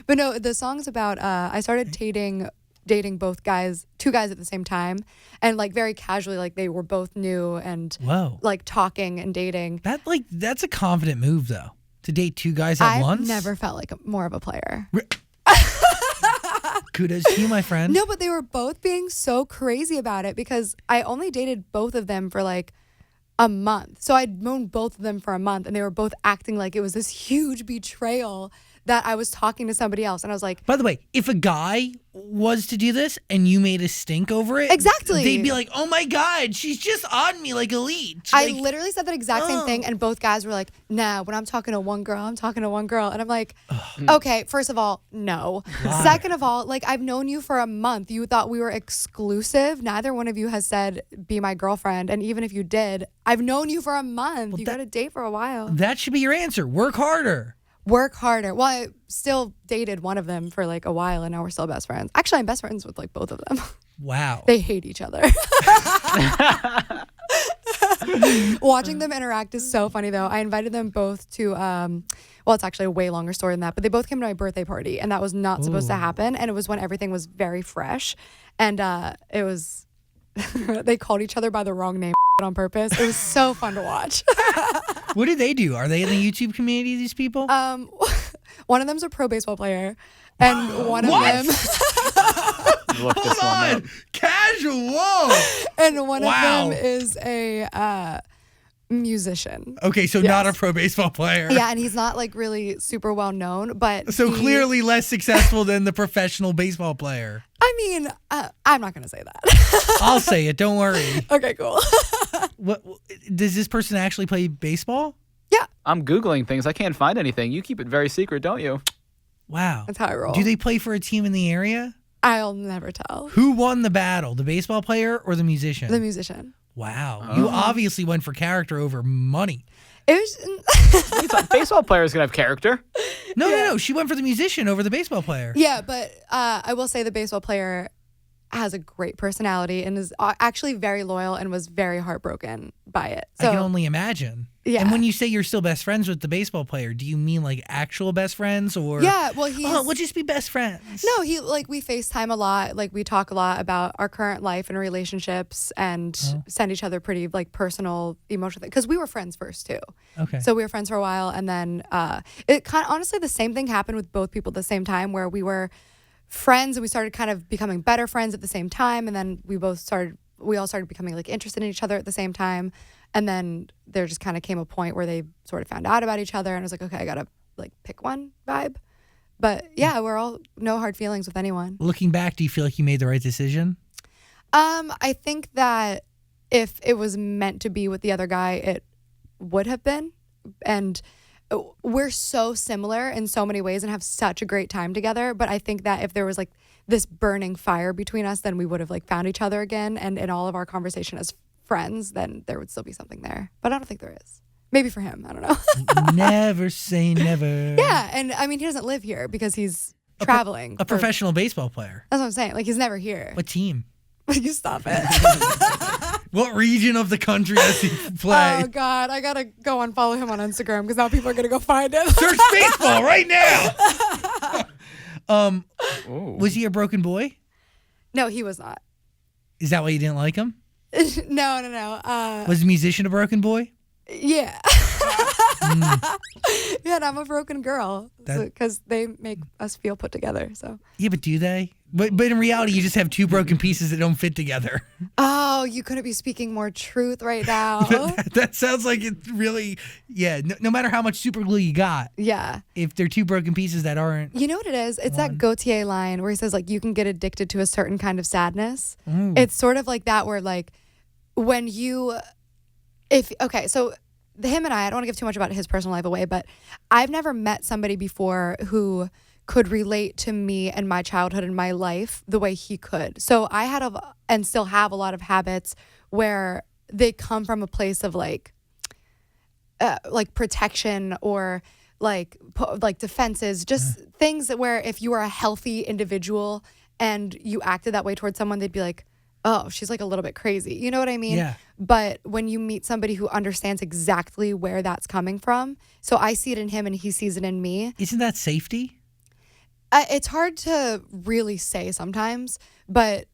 But no, the song's about, I started dating both guys, two guys at the same time. And like very casually, like they were both new and Whoa. like talking and dating. That's a confident move though. To date two guys at I've once? never felt like more of a player. Kudos to you, my friend. No, but they were both being so crazy about it because I only dated both of them for like a month. So I'd known both of them for a month and they were both acting like it was this huge betrayal that I was talking to somebody else. And I was like, By the way, if a guy was to do this and you made a stink over it, Exactly. they'd be like, oh my God, she's just on me like a leech. I Like, literally said that exact same thing, and both guys were like, nah, when I'm talking to one girl, I'm talking to one girl. And I'm like, okay, first of all, no. Why? Second of all, like, I've known you for a month. You thought we were exclusive. Neither one of you has said, be my girlfriend. And even if you did, I've known you for a month. You got to date for a while. that should be your answer. Work harder. Work harder. Well, I still dated one of them for like a while, and now we're still best friends. Actually, I'm best friends with like both of them. Wow. They hate each other. Watching them interact is so funny, though. I invited them both to, well, it's actually a way longer story than that, but they both came to my birthday party, and that was not supposed to happen. And it was when everything was very fresh. And it was, they called each other by the wrong name on purpose. It was so fun to watch. What do they do? Are they in the YouTube community, these people? One of them's a pro baseball player, and one of What? them... Look this one up. Casual. Whoa. And one Wow. of them is a musician. Okay, so not a pro baseball player. Yeah, and he's not like really super well known, but So he- clearly less successful than the professional baseball player. I mean, I'm not gonna say that. I'll say it. Don't worry. Okay, cool. What does this person actually play baseball? Yeah, I'm Googling things. I can't find anything. You keep it very secret, don't you? Wow. that's how I roll. Do they play for a team in the area? I'll never tell. Who won the battle, the baseball player or the musician? The musician. Wow. You obviously went for character over money. It was. Baseball players can have character. No. She went for the musician over the baseball player. Yeah, but I will say the baseball player has a great personality and is actually very loyal and was very heartbroken by it. So I can only imagine. Yeah. And when you say you're still best friends with the baseball player, do you mean like actual best friends or? yeah, well he's. Oh, we'll just be best friends. No, we FaceTime a lot. Like we talk a lot about our current life and relationships and send each other pretty like personal, emotional things. Because we were friends first too. Okay. So we were friends for a while, and then it kind of honestly the same thing happened with both people at the same time, where we were friends and we started kind of becoming better friends at the same time, and then we all started becoming like interested in each other at the same time, and then there just kind of came a point where they sort of found out about each other, and I was like, okay, I gotta like pick one vibe. But yeah, we're all no hard feelings with anyone. Looking back, do you feel like you made the right decision? I think that if it was meant to be with the other guy, it would have been. And we're so similar in so many ways and have such a great time together. But I think that if there was like this burning fire between us, then we would have like found each other again. And in all of our conversation as friends, then there would still be something there. But I don't think there is. Maybe for him. I don't know. Never say never. Yeah. And I mean, he doesn't live here because he's traveling. A professional baseball player. That's what I'm saying. Like, he's never here. What team? You stop it. What region of the country does he play? Oh, God. I got to go and follow him on Instagram because now people are going to go find him. Search baseball right now. Was he a broken boy? No, he was not. Is that why you didn't like him? No. Was the musician a broken boy? Yeah. Yeah, and I'm a broken girl because they make us feel put together. So. Yeah, but do they? But in reality, you just have two broken pieces that don't fit together. Oh, you couldn't be speaking more truth right now. That sounds like it really, yeah, no matter how much super glue you got, Yeah. if they're two broken pieces that aren't. You know what it is? It's that Gautier line where he says, like, you can get addicted to a certain kind of sadness. Ooh. It's sort of like that where, like, when you, so him and I don't want to give too much about his personal life away, but I've never met somebody before who could relate to me and my childhood and my life the way he could. So I had and still have a lot of habits where they come from a place of like protection or like defenses, just things that where if you are a healthy individual and you acted that way towards someone, they'd be like, oh, she's like a little bit crazy. You know what I mean? Yeah. But when you meet somebody who understands exactly where that's coming from, so I see it in him and he sees it in me. Isn't that safety? It's hard to really say sometimes, but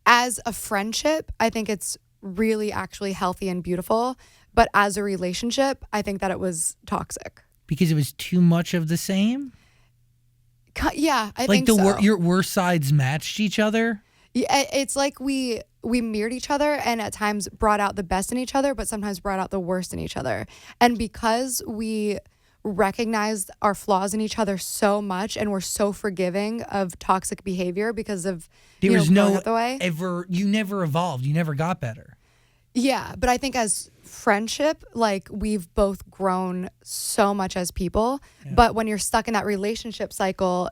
as a friendship, I think it's really actually healthy and beautiful. But as a relationship, I think that it was toxic. Because it was too much of the same? Yeah, I like think so. Your worst sides matched each other? Yeah, it's like we mirrored each other and at times brought out the best in each other, but sometimes brought out the worst in each other. And because we recognized our flaws in each other so much and were so forgiving of toxic behavior because of There was growing no up the way. you never evolved. You never got better. Yeah, but I think as friendship, like we've both grown so much as people. Yeah. But when you're stuck in that relationship cycle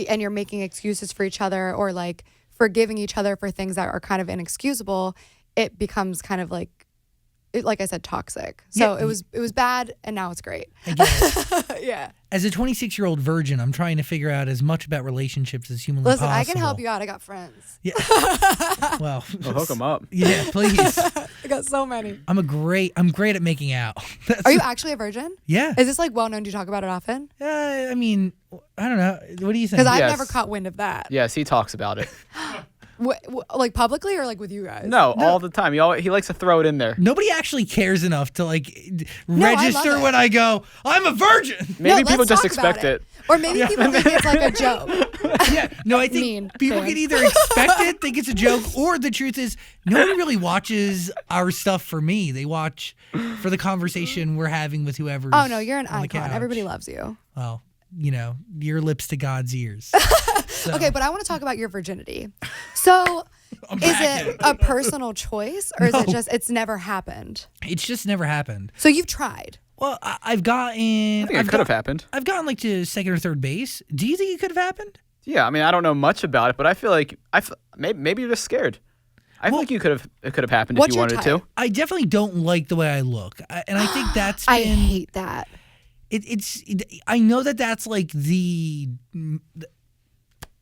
and you're making excuses for each other or like forgiving each other for things that are kind of inexcusable, it becomes kind of like I said, toxic. So Yeah. it was bad and now it's great. I get it. Yeah. As a 26-year-old virgin, I'm trying to figure out as much about relationships as humanly Listen, possible. I can help you out. I got friends. Yeah. Well, Well, hook them up. yeah, please. I got so many. I'm great at making out. Are you actually a virgin? Yeah. Is this like well known? Do you talk about it often? I mean, I don't know. What do you think? Because I've Yes. never caught wind of that. Yes, he talks about it. Like publicly or like with you guys? No, all the time. He likes to throw it in there. Nobody actually cares enough to like No, I register love it. when I go, I'm a virgin. Maybe No, people let's just talk about expect it. Or maybe people think it's like a joke. Yeah. No, I think Mean people fans. can either expect it, think it's a joke, or the truth is nobody really watches our stuff for me. They watch for the conversation we're having with whoever's Oh no, you're an on the icon. couch. Everybody loves you. Well, your lips to God's ears. So, Okay, but I want to talk about your virginity. So, I'm is back. it a personal choice or is No. it just it's never happened? It's just never happened. So you've tried. Well, I've gotten. I think it could have happened. I've gotten like to second or third base. Do you think it could have happened? Yeah, I mean, I don't know much about it, but I feel like maybe you're just scared. I think it could have happened if What's you your wanted type? to. I definitely don't like the way I look, and I think that's I been. hate that. I know that's like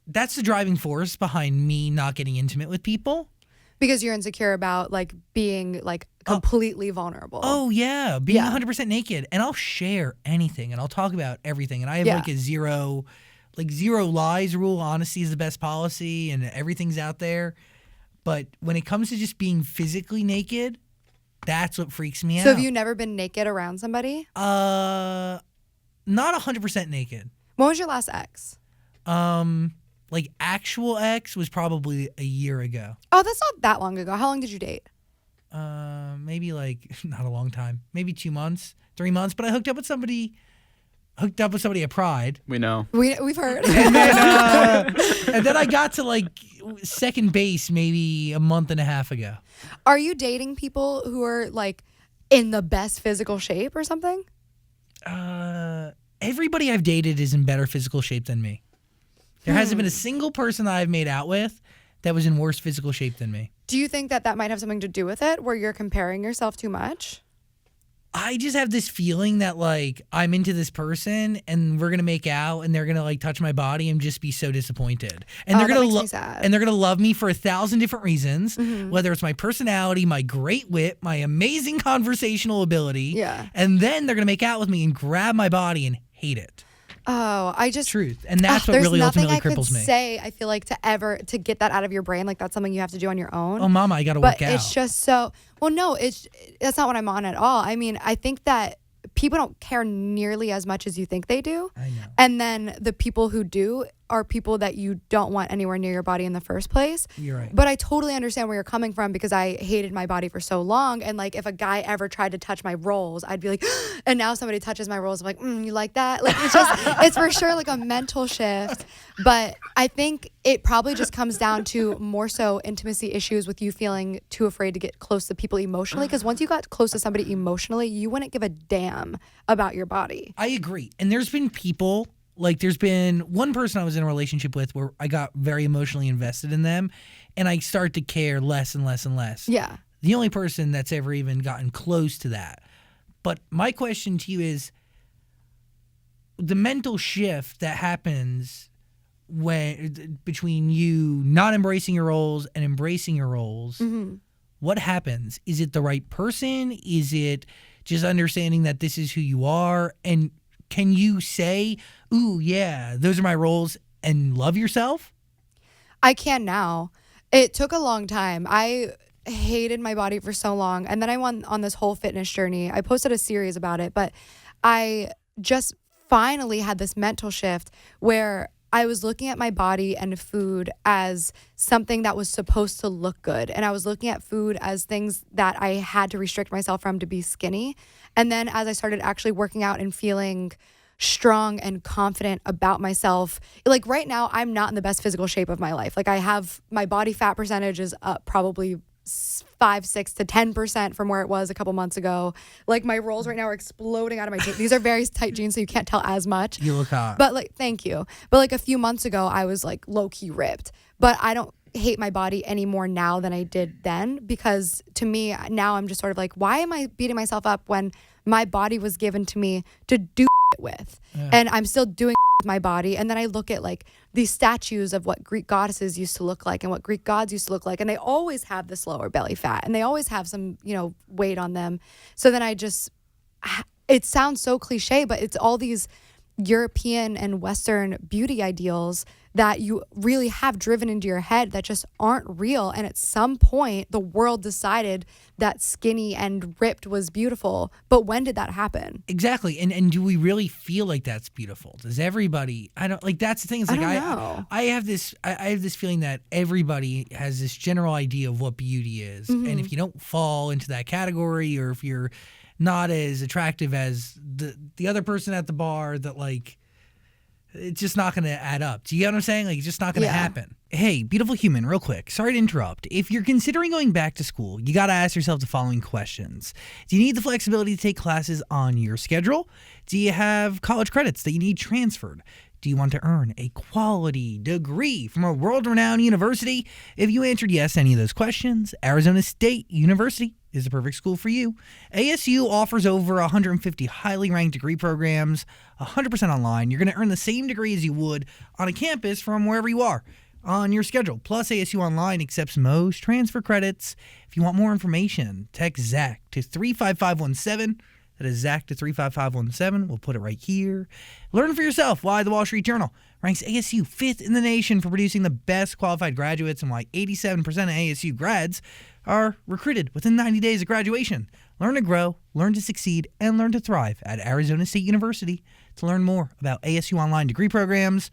that's the driving force behind me not getting intimate with people. Because you're insecure about like being like completely vulnerable. Oh yeah, being Yeah. 100% naked, and I'll share anything, and I'll talk about everything, and I have Yeah. like a zero lies rule. Honesty is the best policy, and everything's out there. But when it comes to just being physically naked, that's what freaks me out. So have you never been naked around somebody? Not 100% naked. When was your last ex? Like actual ex was probably a year ago. Oh, that's not that long ago. How long did you date? Maybe like not a long time. Maybe 2 months, 3 months. But I hooked up with somebody at Pride, We know. We've heard. and then I got to like second base maybe a month and a half ago. Are you dating people who are like in the best physical shape or something? Everybody I've dated is in better physical shape than me. There hasn't been a single person that I've made out with that was in worse physical shape than me. Do you think that might have something to do with it, where you're comparing yourself too much? I just have this feeling that like I'm into this person and we're gonna make out and they're gonna like touch my body and just be so disappointed. And they're that gonna makes me sad. and they're gonna love me for 1,000 different reasons, Mm-hmm. whether it's my personality, my great wit, my amazing conversational ability. Yeah. And then they're gonna make out with me and grab my body and hate it. Oh, I just Truth. And that's what there's really nothing ultimately I could cripples me. say. I feel like to get that out of your brain, like that's something you have to do on your own. Oh mama, I gotta but work out. it's just so no, that's not what I'm on at all. I mean, I think that people don't care nearly as much as you think they do. I know. And then the people who do, are people that you don't want anywhere near your body in the first place. You're right. But I totally understand where you're coming from because I hated my body for so long. And like if a guy ever tried to touch my rolls, I'd be like, and now somebody touches my rolls, I'm like, you like that? Like it's for sure like a mental shift. But I think it probably just comes down to more so intimacy issues with you feeling too afraid to get close to people emotionally. Because once you got close to somebody emotionally, you wouldn't give a damn about your body. I agree. And there's been people, like there's been one person I was in a relationship with where I got very emotionally invested in them and I start to care less and less and less. Yeah. The only person that's ever even gotten close to that. But my question to you is the mental shift that happens when between you not embracing your roles and embracing your roles, what happens? Is it the right person? Is it just understanding that this is who you are? And can you say, ooh, yeah, those are my roles and love yourself? I can now. It took a long time. I hated my body for so long. And then I went on this whole fitness journey. I posted a series about it, but I just finally had this mental shift where I was looking at my body and food as something that was supposed to look good. And I was looking at food as things that I had to restrict myself from to be skinny. And then as I started actually working out and feeling strong and confident about myself, like right now, I'm not in the best physical shape of my life. Like I have my body fat percentage is up probably 5, 6 to 10% from where it was a couple months ago. Like my rolls right now are exploding out of my jeans. These are very tight jeans, so you can't tell as much. You look hot. But like, thank you. But like a few months ago, I was like low key ripped. But I don't hate my body any more now than I did then, because to me now I'm just sort of like, why am I beating myself up when my body was given to me to do with? And I'm still doing with my body. And then I look at like these statues of what Greek goddesses used to look like and what Greek gods used to look like, and they always have this lower belly fat and they always have some, you know, weight on them. So then it sounds so cliche, but it's all these European and Western beauty ideals that you really have driven into your head that just aren't real. And at some point, the world decided that skinny and ripped was beautiful. But when did that happen? Exactly. And do we really feel like that's beautiful? Does everybody? I don't like. That's the thing. It's like I don't know. I have this feeling that everybody has this general idea of what beauty is, and if you don't fall into that category, or if you're not as attractive as the other person at the bar, that like, it's just not going to add up. Do you get what I'm saying? Like, it's just not going to happen. Hey, beautiful human, real quick. Sorry to interrupt. If you're considering going back to school, you got to ask yourself the following questions. Do you need the flexibility to take classes on your schedule? Do you have college credits that you need transferred? Do you want to earn a quality degree from a world-renowned university? If you answered yes to any of those questions, Arizona State University is the perfect school for you. ASU offers over 150 highly ranked degree programs, 100% online. You're going to earn the same degree as you would on a campus from wherever you are on your schedule. Plus, ASU Online accepts most transfer credits. If you want more information, text Zach to 35517. That is Zach to 35517. We'll put it right here. Learn for yourself why the Wall Street Journal ranks ASU 5th in the nation for producing the best qualified graduates, and why 87% of ASU grads are recruited within 90 days of graduation. Learn to grow, learn to succeed, and learn to thrive at Arizona State University. To learn more about ASU Online degree programs,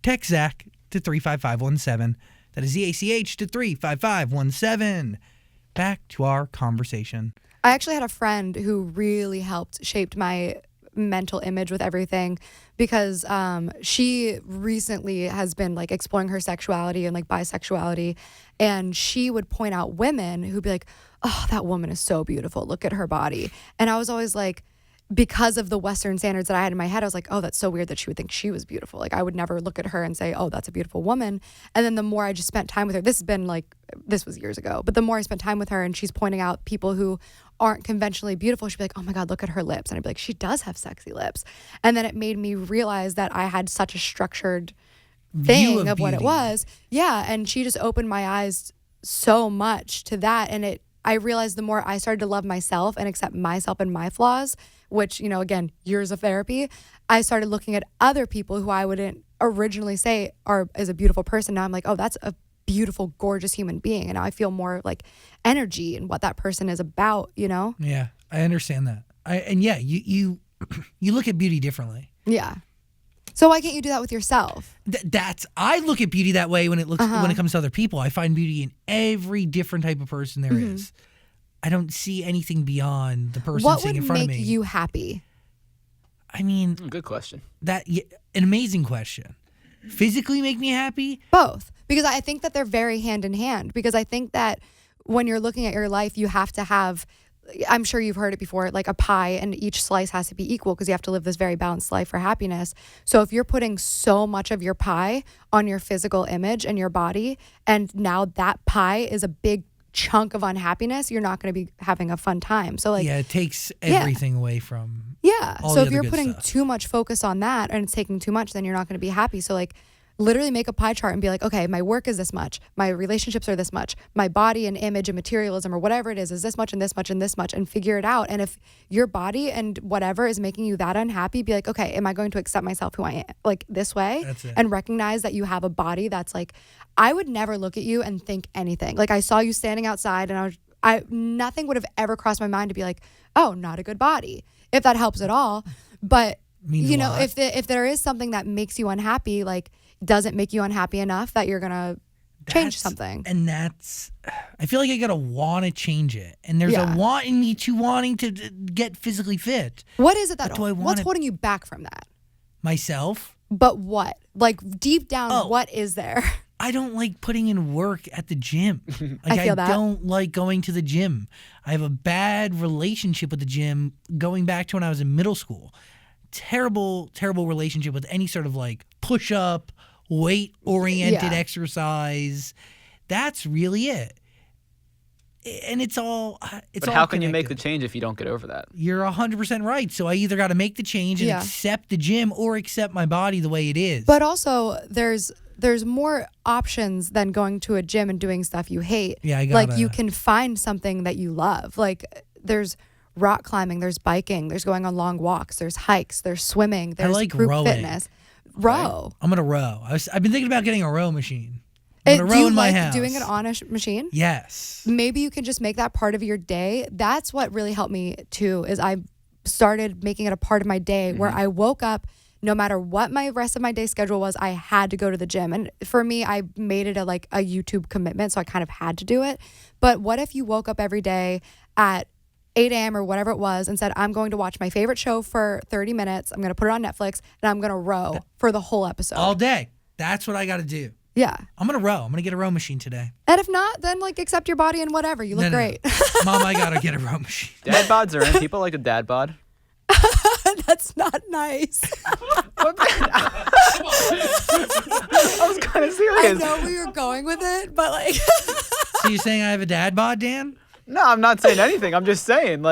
text Zach to 35517. That is ZACH to 35517. Back to our conversation. I actually had a friend who really helped shaped my mental image with everything, because she recently has been like exploring her sexuality and like bisexuality, and she would point out women who'd be like, oh, that woman is so beautiful, look at her body. And I was always like, because of the Western standards that I had in my head, I was like, oh, that's so weird that she would think she was beautiful. Like I would never look at her and say, oh, that's a beautiful woman. And then the more I just spent time with her, this was years ago, but the more I spent time with her and she's pointing out people who aren't conventionally beautiful, she'd be like, oh my God, look at her lips. And I'd be like, she does have sexy lips. And then it made me realize that I had such a structured thing of what it was. Yeah. And she just opened my eyes so much to that. And I realized the more I started to love myself and accept myself and my flaws, which, you know, again, years of therapy, I started looking at other people who I wouldn't originally say is a beautiful person. Now I'm like, oh, that's a beautiful, gorgeous human being. And now I feel more like energy and what that person is about, you know? Yeah, I understand that. You you look at beauty differently. Yeah. So why can't you do that with yourself? I look at beauty that way when it comes to other people. I find beauty in every different type of person there is. I don't see anything beyond the person sitting in front of me. What would make you happy? I mean, Good question. an amazing question. Physically make me happy? Both. Because I think that they're very hand in hand. Because I think that when you're looking at your life, you have to have, I'm sure you've heard it before, like a pie, and each slice has to be equal because you have to live this very balanced life for happiness. So if you're putting so much of your pie on your physical image and your body, and now that pie is a big chunk of unhappiness, you're not going to be having a fun time. So like, it takes everything away from all so the if you're other good putting stuff. too much focus on that and it's taking too much, then you're not going to be happy. So like, literally make a pie chart and be like, okay, my work is this much, my relationships are this much, my body and image and materialism or whatever it is this much and this much and this much, and figure it out. And if your body and whatever is making you that unhappy, be like, okay, am I going to accept myself who I am, like this way? That's it. And recognize that you have a body that's like, I would never look at you and think anything. Like I saw you standing outside and nothing would have ever crossed my mind to be like, oh, not a good body, if that helps at all. But Means you a know, lot. if there is something that makes you unhappy, like, doesn't make you unhappy enough that you're gonna change something. And that's, I feel like I gotta want to change it. And there's a want in me to wanting to get physically fit. What is it that, But do I want what's it- holding you back from that? Myself, But what? Like deep down, Oh. what is there? I don't like putting in work at the gym. Like I feel that. don't like going to the gym. I have a bad relationship with the gym going back to when I was in middle school. Terrible relationship with any sort of like push up, weight oriented Yeah. exercise. That's really it. And it's all But how can you make the change if you don't get over that? You're 100% right. So I either got to make the change and Yeah. accept the gym or accept my body the way it is. But also, there's more options than going to a gym and doing stuff you hate. Yeah, I like gotta- you can find something that you love. Like there's rock climbing, there's biking, there's going on long walks, there's hikes, there's swimming, there's like group rowing. fitness. Row. I'm gonna row. I've been thinking about getting a row machine. I'm gonna Do row you in my like house. doing it on a machine? Yes. Maybe you can just make that part of your day. That's what really helped me too, is I started making it a part of my day where I woke up, no matter what my rest of my day schedule was, I had to go to the gym. And for me, I made it a YouTube commitment, so I kind of had to do it. But what if you woke up every day at 8 a.m. or whatever it was and said, I'm going to watch my favorite show for 30 minutes. I'm going to put it on Netflix and I'm going to row for the whole episode. All day. That's what I got to do. Yeah. I'm gonna row. I'm gonna get a row machine today. And if not, then accept your body and whatever. You look No. great. Mom, I gotta get a row machine. Dad bods are in. People like a dad bod. That's not nice. I was kind of I serious. know where you're going with it, but So you're saying I have a dad bod, Dan? No, I'm not saying anything. I'm just saying,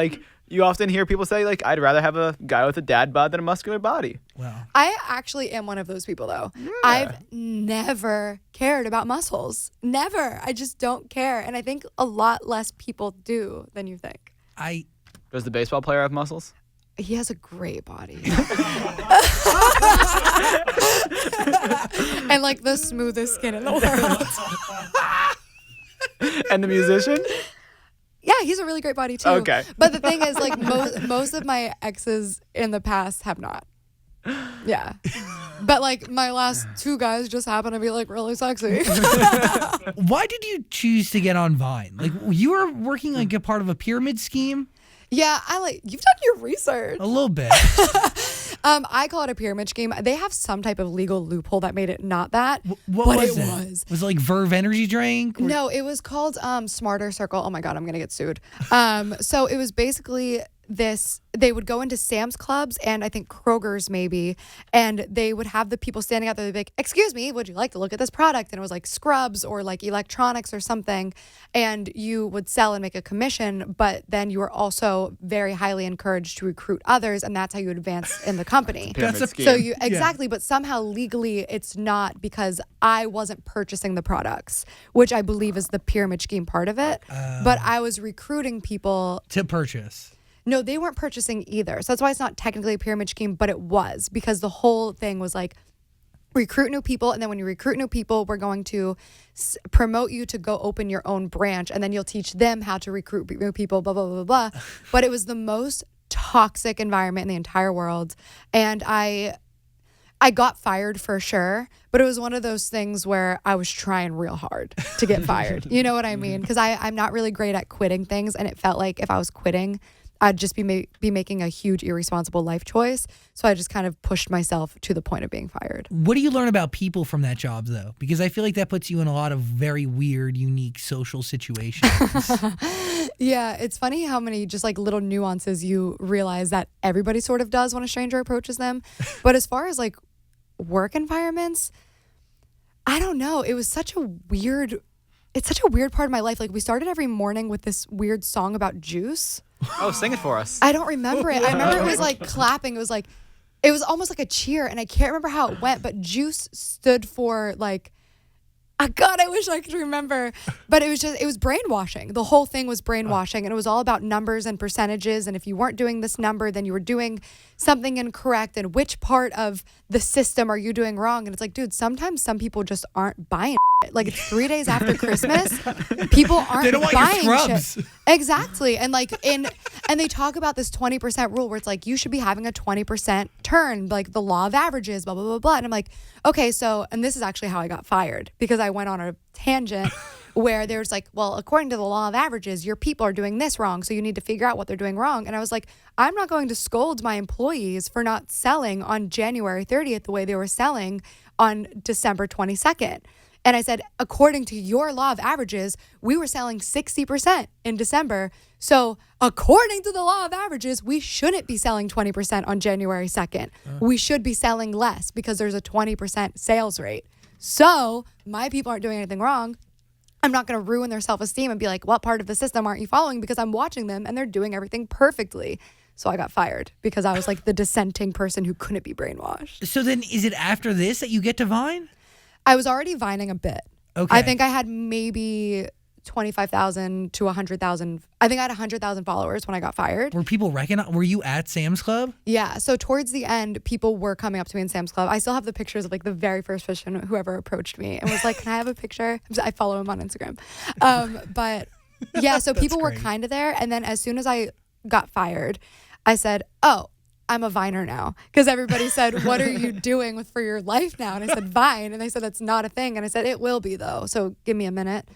you often hear people say, I'd rather have a guy with a dad bod than a muscular body. Well, I actually am one of those people though. I've never cared about muscles. Never. I just don't care. And I think a lot less people do than you think. Does the baseball player have muscles? He has a great body. And the smoothest skin in the world. And the musician? Yeah, he's a really great body too. Okay. But the thing is, most of my exes in the past have not. Yeah. But my last two guys just happen to be really sexy. why did you choose to get on Vine? You were working a part of a pyramid scheme? Yeah, you've done your research. A little bit. I call it a pyramid scheme. They have some type of legal loophole that made it not that. What but was it it? was. Was it Verve energy drink? No, it was called Smarter Circle. Oh my God, I'm gonna get sued. So it was basically they would go into Sam's Clubs and I think Kroger's maybe, and they would have the people standing out there, they'd be like, excuse me, would you like to look at this product? And it was scrubs or electronics or something, and you would sell and make a commission, but then you were also very highly encouraged to recruit others, and that's how you advance in the company. Pyramid That's a- scheme. So you exactly, but somehow legally it's not, because I wasn't purchasing the products, which I believe is the pyramid scheme part of it. But I was recruiting people. To purchase. No, they weren't purchasing either. So that's why it's not technically a pyramid scheme, but it was, because the whole thing was recruit new people, and then when you recruit new people, we're going to promote you to go open your own branch, and then you'll teach them how to recruit new people, blah, blah, blah, blah. But it was the most toxic environment in the entire world. And I I got fired for sure, but it was one of those things where I was trying real hard to get fired. You know what I mean? Because I'm not really great at quitting things, and it felt like if I was quitting, I'd just be making a huge irresponsible life choice. So I just kind of pushed myself to the point of being fired. What do you learn about people from that job, though? Because I feel like that puts you in a lot of very weird, unique social situations. Yeah, it's funny how many just like little nuances you realize that everybody sort of does when a stranger approaches them. But as far as like work environments, I don't know. It's such a weird part of my life. Like we started every morning with this weird song about juice. Oh, sing it for us. I don't remember it. I remember it was like clapping. It was almost like a cheer, and I can't remember how it went, but juice stood for like, oh God, I wish I could remember. But it was brainwashing. The whole thing was brainwashing, and it was all about numbers and percentages. And if you weren't doing this number, then you were doing something incorrect. And which part of the system are you doing wrong? And it's like, dude, sometimes some people just aren't buying shit. Like it's 3 days after Christmas. People aren't They don't want buying your scrubs. shit. Exactly. And like and they talk about this 20% rule where it's like you should be having a 20% turn, like the law of averages, blah, blah, blah, blah. And I'm like, okay, so, and this is actually how I got fired because I went on a tangent where there's like, well, according to the law of averages, your people are doing this wrong. So you need to figure out what they're doing wrong. And I was like, I'm not going to scold my employees for not selling on January 30th the way they were selling on December 22nd. And I said, according to your law of averages, we were selling 60% in December. So according to the law of averages, we shouldn't be selling 20% on January 2nd. We should be selling less because there's a 20% sales rate. So my people aren't doing anything wrong. I'm not going to ruin their self-esteem and be like, what part of the system aren't you following? Because I'm watching them and they're doing everything perfectly. So I got fired because I was like the dissenting person who couldn't be brainwashed. So then is it after this that you get to Vine? I was already Vining a bit. Okay. I think I had maybe 25,000 to 100,000. I think I had 100,000 followers when I got fired. Were people were you at Sam's Club? Yeah. So towards the end, people were coming up to me in Sam's Club. I still have the pictures of like the very first person whoever approached me and was like, can I have a picture? I follow him on Instagram. But yeah, so people were kind of there. And then as soon as I got fired, I said, oh, I'm a Viner now. Because everybody said, what are you doing for your life now? And I said, Vine. And they said, that's not a thing. And I said, it will be though. So give me a minute.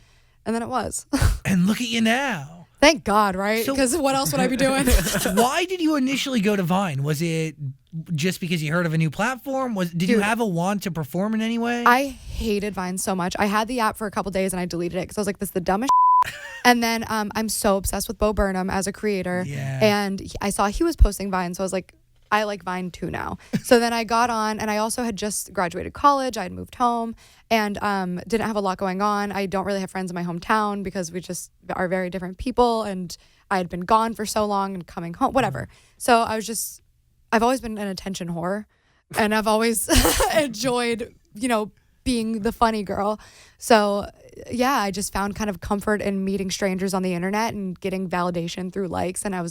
And then it was. And look at you now. Thank God, right? So- Because what else would I be doing? Why did you initially go to Vine? Was it just because you heard of a new platform? Did you have a want to perform in any way? I hated Vine so much. I had the app for a couple days and I deleted it because I was like, this is the dumbest And then I'm so obsessed with Bo Burnham as a creator. Yeah. And I saw he was posting Vine. So I was like, I like Vine too now. So then I got on, and I also had just graduated college. I had moved home and didn't have a lot going on. I don't really have friends in my hometown because we just are very different people. And I had been gone for so long and coming home, whatever. So I've always been an attention whore, and I've always enjoyed, being the funny girl. So yeah, I just found kind of comfort in meeting strangers on the internet and getting validation through likes. And I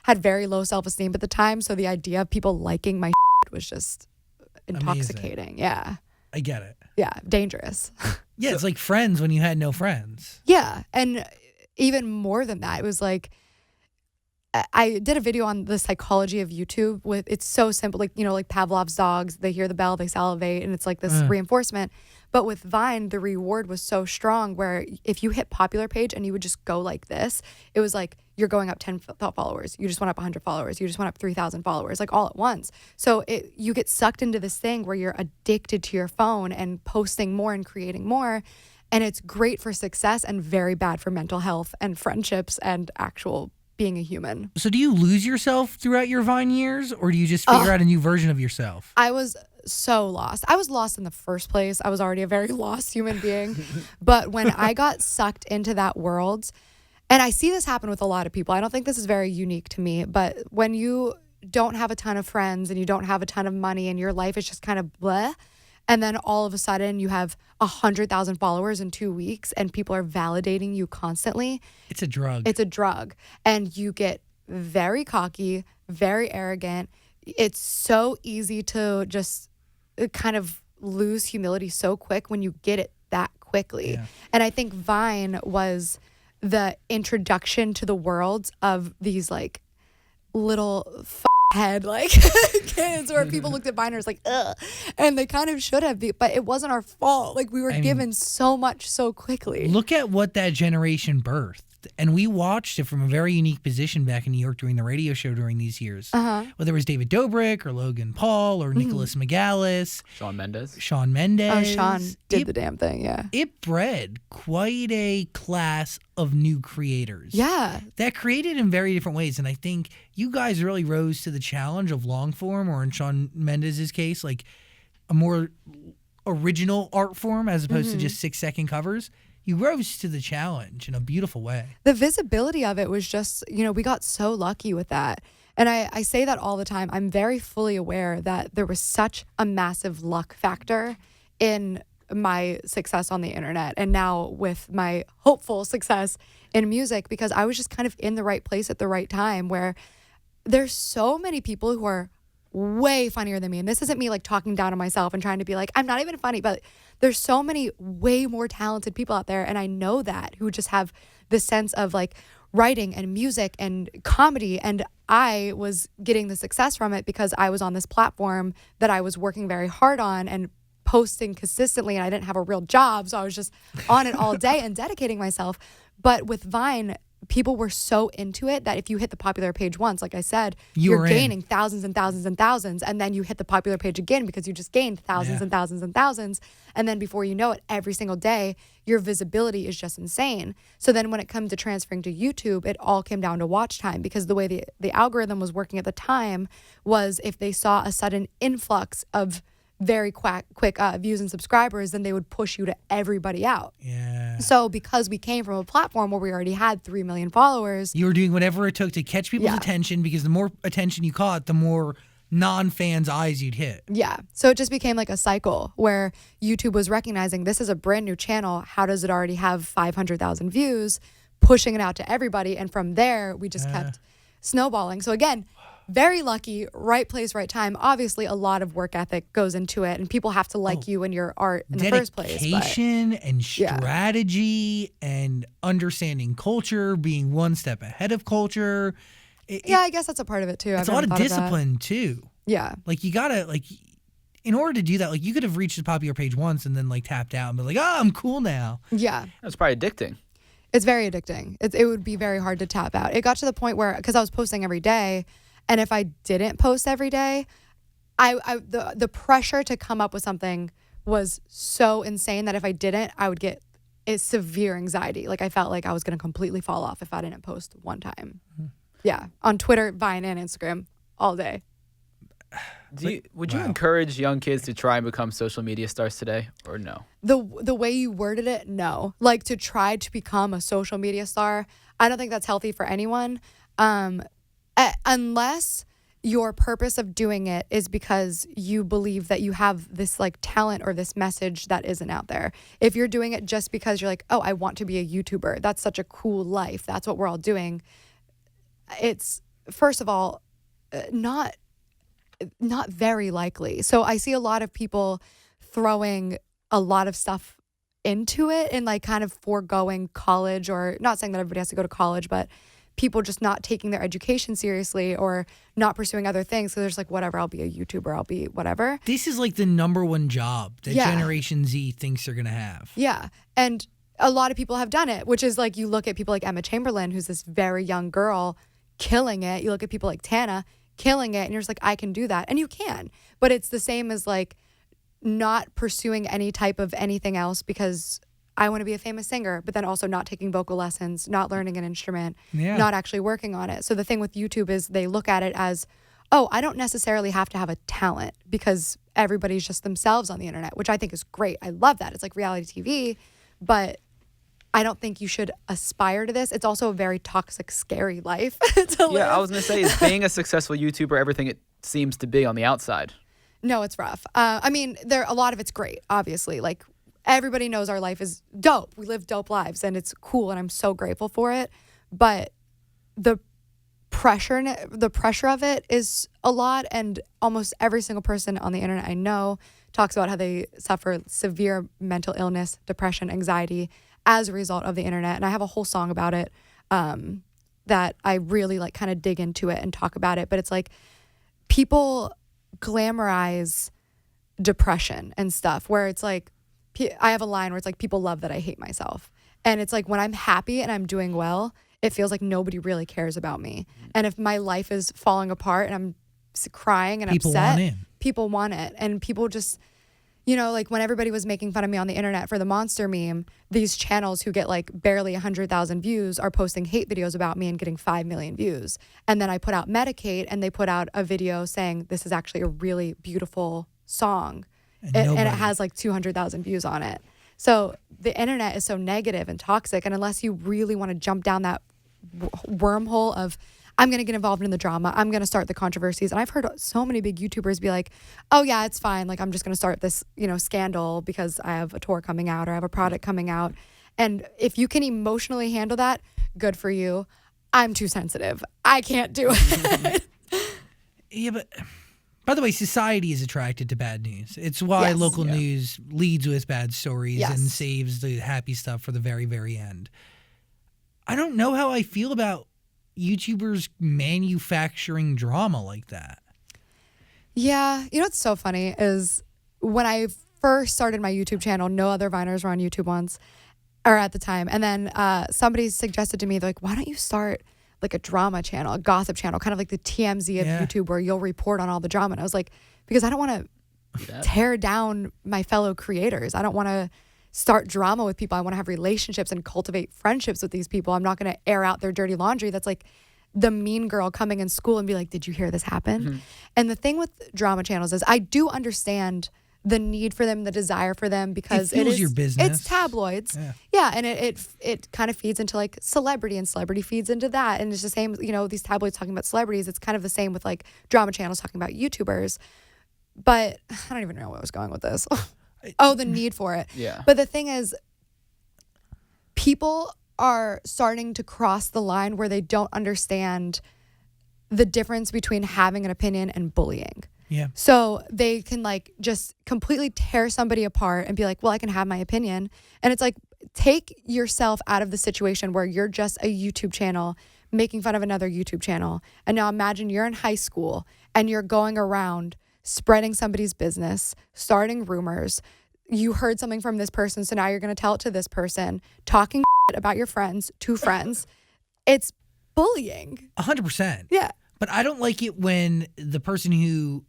had very low self-esteem at the time. So the idea of people liking my was just intoxicating. Amazing. Yeah. I get it. Yeah. Dangerous. Yeah, it's like Friends when you had no friends. Yeah. And even more than that, it was like, I did a video on the psychology of YouTube it's so simple, like Pavlov's dogs, they hear the bell, they salivate, and it's like this reinforcement. But with Vine, the reward was so strong where if you hit popular page and you would just go like this, it was like you're going up 10 followers, you just went up 100 followers, you just went up 3,000 followers, like all at once. So you get sucked into this thing where you're addicted to your phone and posting more and creating more. And it's great for success and very bad for mental health and friendships and actual being a human. So do you lose yourself throughout your Vine years, or do you just figure out a new version of yourself? I was so lost. I was lost in the first place. I was already a very lost human being. But when I got sucked into that world, and I see this happen with a lot of people, I don't think this is very unique to me, but when you don't have a ton of friends and you don't have a ton of money and your life is just kind of bleh, and then all of a sudden you have 100,000 followers in 2 weeks and people are validating you constantly. It's a drug. It's a drug. And you get very cocky, very arrogant. It's so easy to just kind of lose humility so quick when you get it that quickly. Yeah. And I think Vine was the introduction to the world of these like little head like kids, or people looked at Vine and was like, ugh. And they kind of should have, but it wasn't our fault. Like we were given so much so quickly. Look at what that generation birthed. And we watched it from a very unique position back in New York during the radio show during these years. Whether it was David Dobrik or Logan Paul or Nicholas McGallis. Shawn Mendes. Oh, Sean did the damn thing, yeah. It bred quite a class of new creators. Yeah. That created in very different ways. And I think you guys really rose to the challenge of long form, or in Shawn Mendes' case, like a more original art form as opposed to just 6-second covers. You rose to the challenge in a beautiful way. The visibility of it was just, we got so lucky with that. And I say that all the time. I'm very fully aware that there was such a massive luck factor in my success on the internet, and now with my hopeful success in music, because I was just kind of in the right place at the right time, where there's so many people who are way funnier than me. And this isn't me like talking down on myself and trying to be like, I'm not even funny, but there's so many way more talented people out there. And I know that, who just have this sense of like writing and music and comedy. And I was getting the success from it because I was on this platform that I was working very hard on and posting consistently, and I didn't have a real job. So I was just on it all day and dedicating myself. But with Vine, people were so into it that if you hit the popular page once, like I said, you're gaining thousands and thousands and thousands. And then you hit the popular page again because you just gained thousands and thousands and thousands. And then before you know it, every single day, your visibility is just insane. So then when it comes to transferring to YouTube, it all came down to watch time, because the way the algorithm was working at the time was if they saw a sudden influx of very quick views and subscribers, then they would push you to everybody out. Yeah. So because we came from a platform where we already had 3 million followers, you were doing whatever it took to catch people's attention, because the more attention you caught, the more non-fans' eyes you'd hit. Yeah. So it just became like a cycle where YouTube was recognizing this is a brand new channel. How does it already have 500,000 views? Pushing it out to everybody. And from there, we just kept snowballing. So again, very lucky, right place, right time. Obviously, a lot of work ethic goes into it, and people have to like you and your art in the first place. Dedication and strategy and understanding culture, being one step ahead of culture. I guess that's a part of it too. It's a lot of discipline too. Yeah. Like you gotta in order to do that, like you could have reached the popular page once and then like tapped out and be like, oh, I'm cool now. Yeah. That's probably addicting. It's very addicting. It would be very hard to tap out. It got to the point where, because I was posting every day, and if I didn't post every day, the pressure to come up with something was so insane that if I didn't, I would get severe anxiety. Like I felt like I was going to completely fall off if I didn't post one time. Yeah. On Twitter, Vine, and Instagram all day. Would you encourage young kids to try and become social media stars today, or no? The way you worded it, no. Like to try to become a social media star, I don't think that's healthy for anyone. Unless your purpose of doing it is because you believe that you have this like talent or this message that isn't out there. If you're doing it just because you're like, oh, I want to be a YouTuber, that's such a cool life, that's what we're all doing. It's, first of all, not very likely. So I see a lot of people throwing a lot of stuff into it and like kind of foregoing college, or not saying that everybody has to go to college, but people just not taking their education seriously or not pursuing other things. So there's like, whatever, I'll be a YouTuber, I'll be whatever. This is like the number one job that Generation Z thinks they're going to have. Yeah. And a lot of people have done it, which is like, you look at people like Emma Chamberlain, who's this very young girl killing it. You look at people like Tana killing it, and you're just like, I can do that. And you can. But it's the same as like not pursuing any type of anything else because I want to be a famous singer, but then also not taking vocal lessons, not learning an instrument, not actually working on it. So the thing with YouTube is they look at it as, oh, I don't necessarily have to have a talent because everybody's just themselves on the internet, which I think is great. I love that. It's like reality TV, but I don't think you should aspire to this. It's also a very toxic, scary life to live. I was going to say, is being a successful YouTuber everything it seems to be on the outside? No, it's rough. I mean, a lot of it's great, obviously. Like, everybody knows our life is dope. We live dope lives, and it's cool, and I'm so grateful for it. But the pressure of it is a lot, and almost every single person on the internet I know talks about how they suffer severe mental illness, depression, anxiety as a result of the internet. And I have a whole song about it that I really like kind of dig into it and talk about it. But it's like, people glamorize depression and stuff where it's like, I have a line where it's like, people love that I hate myself. And it's like when I'm happy and I'm doing well, it feels like nobody really cares about me. And if my life is falling apart and I'm crying and People upset, want in. people want it. And people just, like when everybody was making fun of me on the internet for the monster meme, these channels who get like barely 100,000 views are posting hate videos about me and getting 5 million views. And then I put out Medicate and they put out a video saying this is actually a really beautiful song. And it has like 200,000 views on it. So the internet is so negative and toxic. And unless you really want to jump down that wormhole of, I'm going to get involved in the drama, I'm going to start the controversies. And I've heard so many big YouTubers be like, oh yeah, it's fine. Like I'm just going to start this, scandal because I have a tour coming out or I have a product coming out. And if you can emotionally handle that, good for you. I'm too sensitive. I can't do it. Yeah, but by the way, society is attracted to bad news. It's why Yes. local news leads with bad stories Yes. and saves the happy stuff for the very, very end. I don't know how I feel about YouTubers manufacturing drama like that. Yeah. What's so funny is when I first started my YouTube channel, no other Viners were on YouTube once, or at the time. And then somebody suggested to me, they're like, why don't you start like a drama channel, a gossip channel, kind of like the TMZ of YouTube where you'll report on all the drama. And I was like, because I don't want to tear down my fellow creators. I don't want to start drama with people. I want to have relationships and cultivate friendships with these people. I'm not going to air out their dirty laundry. That's like the mean girl coming in school and be like, did you hear this happen? Mm-hmm. And the thing with drama channels is I do understand the need for them, the desire for them, because it is your business. It's tabloids. Yeah. And it kind of feeds into like celebrity, and celebrity feeds into that. And it's the same, these tabloids talking about celebrities. It's kind of the same with like drama channels talking about YouTubers. But I don't even know where I was going with this. Oh, the need for it. Yeah. But the thing is, people are starting to cross the line where they don't understand the difference between having an opinion and bullying. Yeah. So they can like just completely tear somebody apart and be like, well, I can have my opinion. And it's like, take yourself out of the situation where you're just a YouTube channel making fun of another YouTube channel. And now imagine you're in high school and you're going around spreading somebody's business, starting rumors. You heard something from this person, so now you're going to tell it to this person, talking about your friends to friends. It's bullying. 100%. Yeah. But I don't like it when the person who,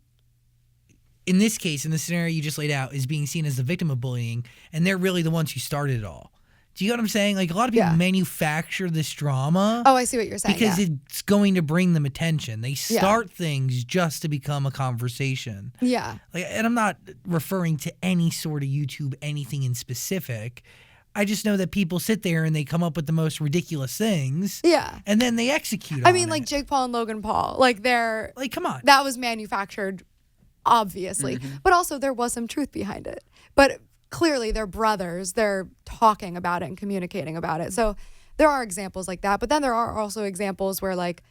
in this case, in the scenario you just laid out, is being seen as the victim of bullying, and they're really the ones who started it all. Do you know what I'm saying? Like, a lot of people manufacture this drama. Oh, I see what you're saying. Because it's going to bring them attention. They start things just to become a conversation. Yeah. Like, and I'm not referring to any sort of YouTube, anything in specific. I just know that people sit there and they come up with the most ridiculous things. Yeah. And then they execute I on mean, it. like Jake Paul and Logan Paul. Like, they're... Like, come on. That was manufactured, obviously. Mm-hmm. But also, there was some truth behind it. But clearly, they're brothers. They're talking about it and communicating about it. So there are examples like that. But then there are also examples where, like,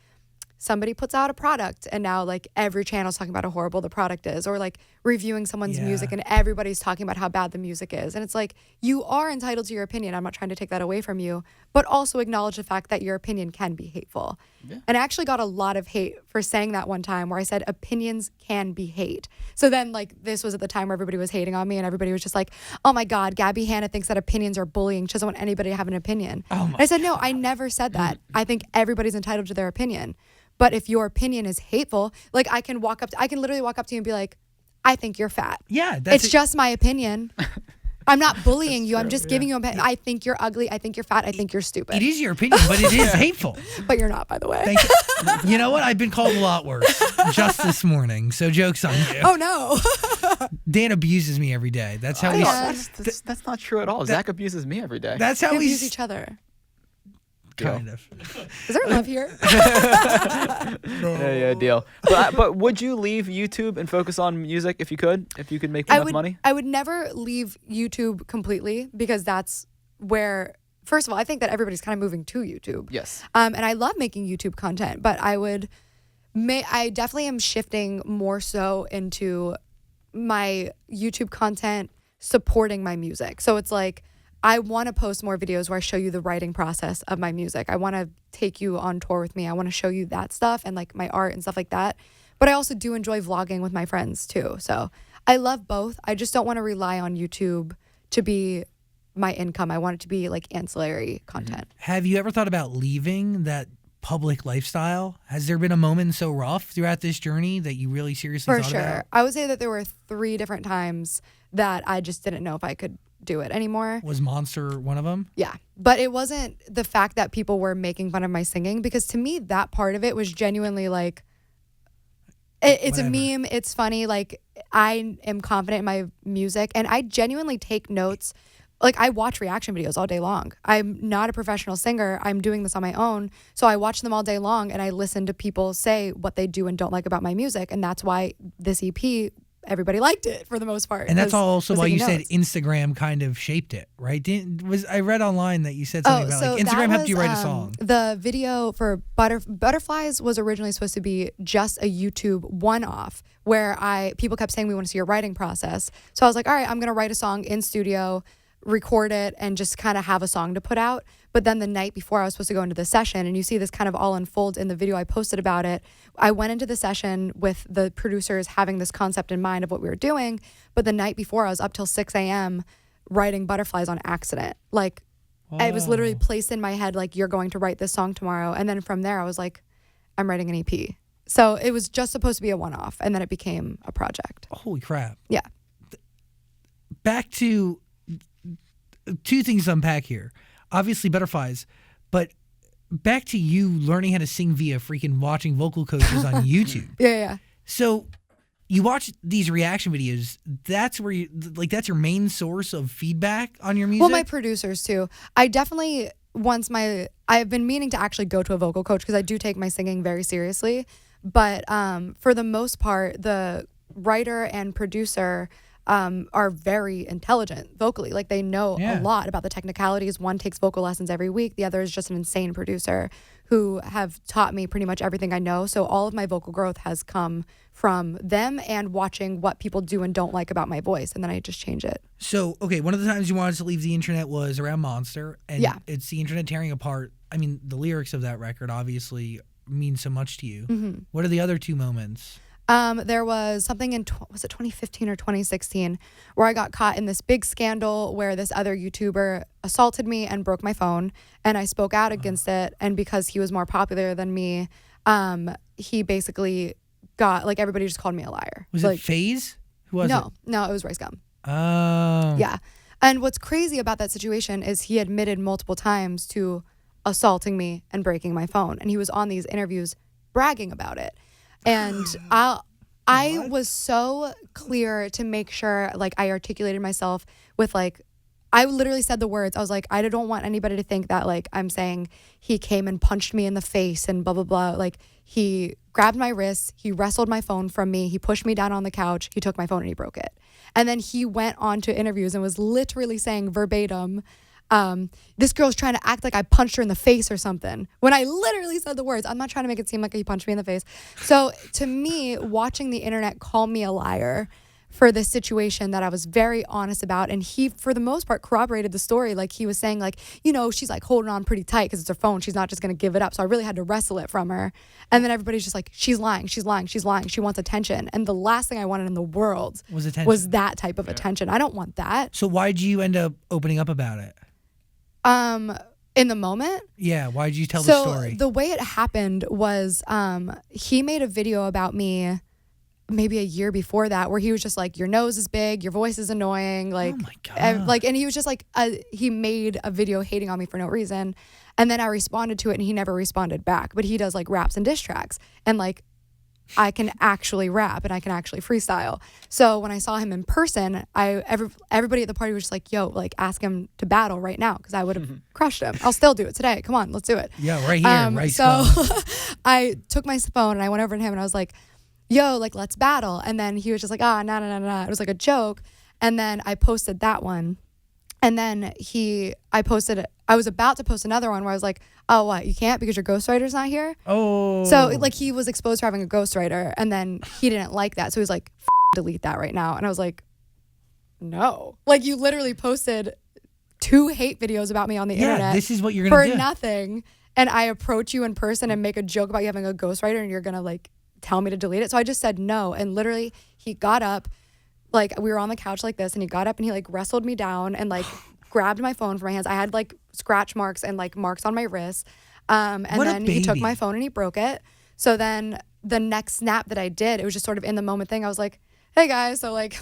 somebody puts out a product and now like every channel is talking about how horrible the product is, or like reviewing someone's music and everybody's talking about how bad the music is. And it's like, you are entitled to your opinion. I'm not trying to take that away from you, but also acknowledge the fact that your opinion can be hateful. Yeah. And I actually got a lot of hate for saying that one time where I said opinions can be hate. So then like this was at the time where everybody was hating on me and everybody was just like, oh my God, Gabbie Hanna thinks that opinions are bullying. She doesn't want anybody to have an opinion. I said, no, I never said that. I think everybody's entitled to their opinion. But if your opinion is hateful, like I can literally walk up to you and be like, I think you're fat. Yeah. It's just my opinion. I'm not bullying you. I'm just giving you opinion. I think you're ugly. I think you're fat. I think you're stupid. It is your opinion, but it is hateful. But you're not, by the way. Thank you. You know what? I've been called a lot worse just this morning. So joke's on you. Oh, no. Dan abuses me every day. That's how That's not true at all. Zach abuses me every day. That's how We we abuse each other. kind of. Is there love here? Yeah, deal. But would you leave YouTube and focus on music if you could make enough money? I would never leave YouTube completely because that's where, first of all, I think that everybody's kind of moving to YouTube. Yes. And I love making YouTube content, but I definitely am shifting more so into my YouTube content supporting my music. So it's like, I want to post more videos where I show you the writing process of my music. I want to take you on tour with me. I want to show you that stuff and like my art and stuff like that. But I also do enjoy vlogging with my friends too. So I love both. I just don't want to rely on YouTube to be my income. I want it to be like ancillary content. Have you ever thought about leaving that public lifestyle? Has there been a moment so rough throughout this journey that you really seriously For thought sure. about? I would say that there were 3 different times that I just didn't know if I could do it anymore. Was Monster one of them? Yeah. But it wasn't the fact that people were making fun of my singing, because to me, that part of it was genuinely like, it's Whatever. a meme. It's funny. Like, I am confident in my music and I genuinely take notes. Like, I watch reaction videos all day long. I'm not a professional singer. I'm doing this on my own. So I watch them all day long and I listen to people say what they do and don't like about my music. And that's why this EP, everybody liked it for the most part. And that's 'cause also I was why you taking said notes. Instagram kind of shaped it, right? I read online that you said something about like Instagram that helped you was, write a song. The video for Butterflies was originally supposed to be just a YouTube one-off where people kept saying we want to see your writing process. So I was like, all right, I'm going to write a song in studio, record it, and just kind of have a song to put out. But then the night before I was supposed to go into the session, and you see this kind of all unfold in the video I posted about it. I went into the session with the producers having this concept in mind of what we were doing. But the night before I was up till 6 a.m. writing Butterflies on accident. Like, it was literally placed in my head, like, you're going to write this song tomorrow. And then from there I was like, I'm writing an EP. So it was just supposed to be a one-off, and then it became a project. Holy crap. Yeah. Back to 2 things to unpack here. Obviously Butterflies, but back to you learning how to sing via freaking watching vocal coaches on YouTube. Yeah. So you watch these reaction videos, that's where that's your main source of feedback on your music? Well, my producers too. I definitely, I've been meaning to actually go to a vocal coach because I do take my singing very seriously. But for the most part, the writer and producer are very intelligent vocally. Like, they know a lot about the technicalities. One takes vocal lessons every week. The other is just an insane producer who have taught me pretty much everything I know. So all of my vocal growth has come from them and watching what people do and don't like about my voice. And then I just change it. So, okay, one of the times you wanted to leave the internet was around Monster. And Yeah. it's the internet tearing apart. I mean, the lyrics of that record obviously mean so much to you. Mm-hmm. What are the other 2 moments? There was something in, was it 2015 or 2016, where I got caught in this big scandal where this other YouTuber assaulted me and broke my phone, and I spoke out against it. And because he was more popular than me, he basically got, like, everybody just called me a liar. Was like, it FaZe? Who was it? No, it was Rice Gum. Oh. Yeah. And what's crazy about that situation is he admitted multiple times to assaulting me and breaking my phone. And he was on these interviews bragging about it. And I was so clear to make sure, like, I articulated myself with, like, I literally said the words. I was like, I don't want anybody to think that, like, I'm saying he came and punched me in the face and blah, blah, blah. Like, he grabbed my wrists, he wrestled my phone from me, he pushed me down on the couch, he took my phone and he broke it. And then he went on to interviews and was literally saying verbatim, this girl's trying to act like I punched her in the face or something, when I literally said the words. I'm not trying to make it seem like he punched me in the face. So to me, watching the internet call me a liar for this situation that I was very honest about, and he, for the most part, corroborated the story. Like, he was saying, like, she's like holding on pretty tight because it's her phone. She's not just going to give it up. So I really had to wrestle it from her. And then everybody's just like, she's lying. She wants attention. And the last thing I wanted in the world Was attention. was that type of attention. I don't want that. So why'd you end up opening up about it? In the moment. Yeah, why'd you tell the story? So the way it happened was he made a video about me maybe a year before that where he was just like, your nose is big, your voice is annoying, like, oh my God. and he was just like, he made a video hating on me for no reason. And then I responded to it and he never responded back. But he does, like, raps and diss tracks, and, like, I can actually rap and I can actually freestyle. So when I saw him in person, everybody at the party was just like, yo, like, ask him to battle right now, because I would have crushed him. I'll still do it today. Come on, let's do it. Yeah, right here, right. So I took my phone and I went over to him and I was like, yo, like, let's battle. And then he was just like, no. It was like a joke. And then I posted that one. And then I was about to post another one where I was like, oh, what, you can't because your ghostwriter's not here? Oh. So, like, he was exposed for having a ghostwriter, and then he didn't like that. So he was like, delete that right now. And I was like, no. Like, you literally posted 2 hate videos about me on the internet. This is what you're going to do. For nothing. And I approach you in person and make a joke about you having a ghostwriter, and you're going to, like, tell me to delete it. So I just said no. And literally he got up, like we were on the couch like this, and he got up and he like wrestled me down and like grabbed my phone from my hands. I had like scratch marks and like marks on my wrists. And What a then he took baby. my phone and he broke it. So then the next snap that I did, it was just sort of in the moment thing. I was like, hey guys, so like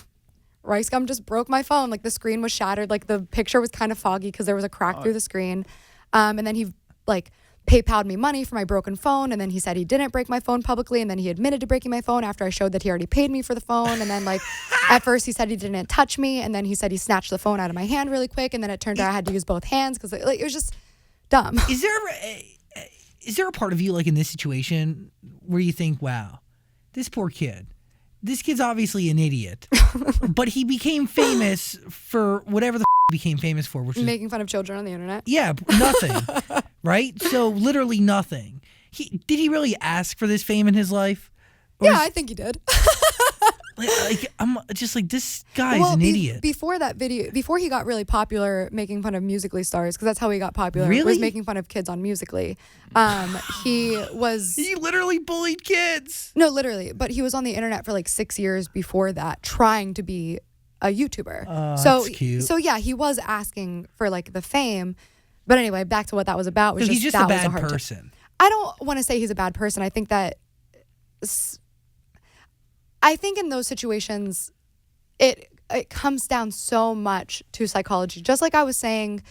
Rice Gum just broke my phone. Like the screen was shattered. Like the picture was kind of foggy because there was a crack through the screen. And then he like PayPal'd me money for my broken phone. And then he said he didn't break my phone publicly. And then he admitted to breaking my phone after I showed that he already paid me for the phone. And then like at first he said he didn't touch me. And then he said he snatched the phone out of my hand really quick. And then it turned out I had to use both hands because like, it was just dumb. Is there a part of you like in this situation where you think, wow, this poor kid, this kid's obviously an idiot, but he became famous for whatever the he became famous for, which is Making fun of children on the internet. nothing, right? So literally nothing. Did he really ask for this fame in his life? Or Yeah, I think he did. I'm just like, this guy's an idiot. Before that video, before he got really popular making fun of Musical.ly stars, because that's how he got popular, Really? was making fun of kids on Musical.ly. He was... He literally bullied kids. No, literally. But he was on the internet for like 6 years before that, trying to be a YouTuber. That's cute. So yeah, he was asking for like the fame. But anyway, back to what that was about. Was So he's just that a was bad hard person. I don't want to say he's a bad person. I think that... I think in those situations, it comes down so much to psychology. Just like I was saying,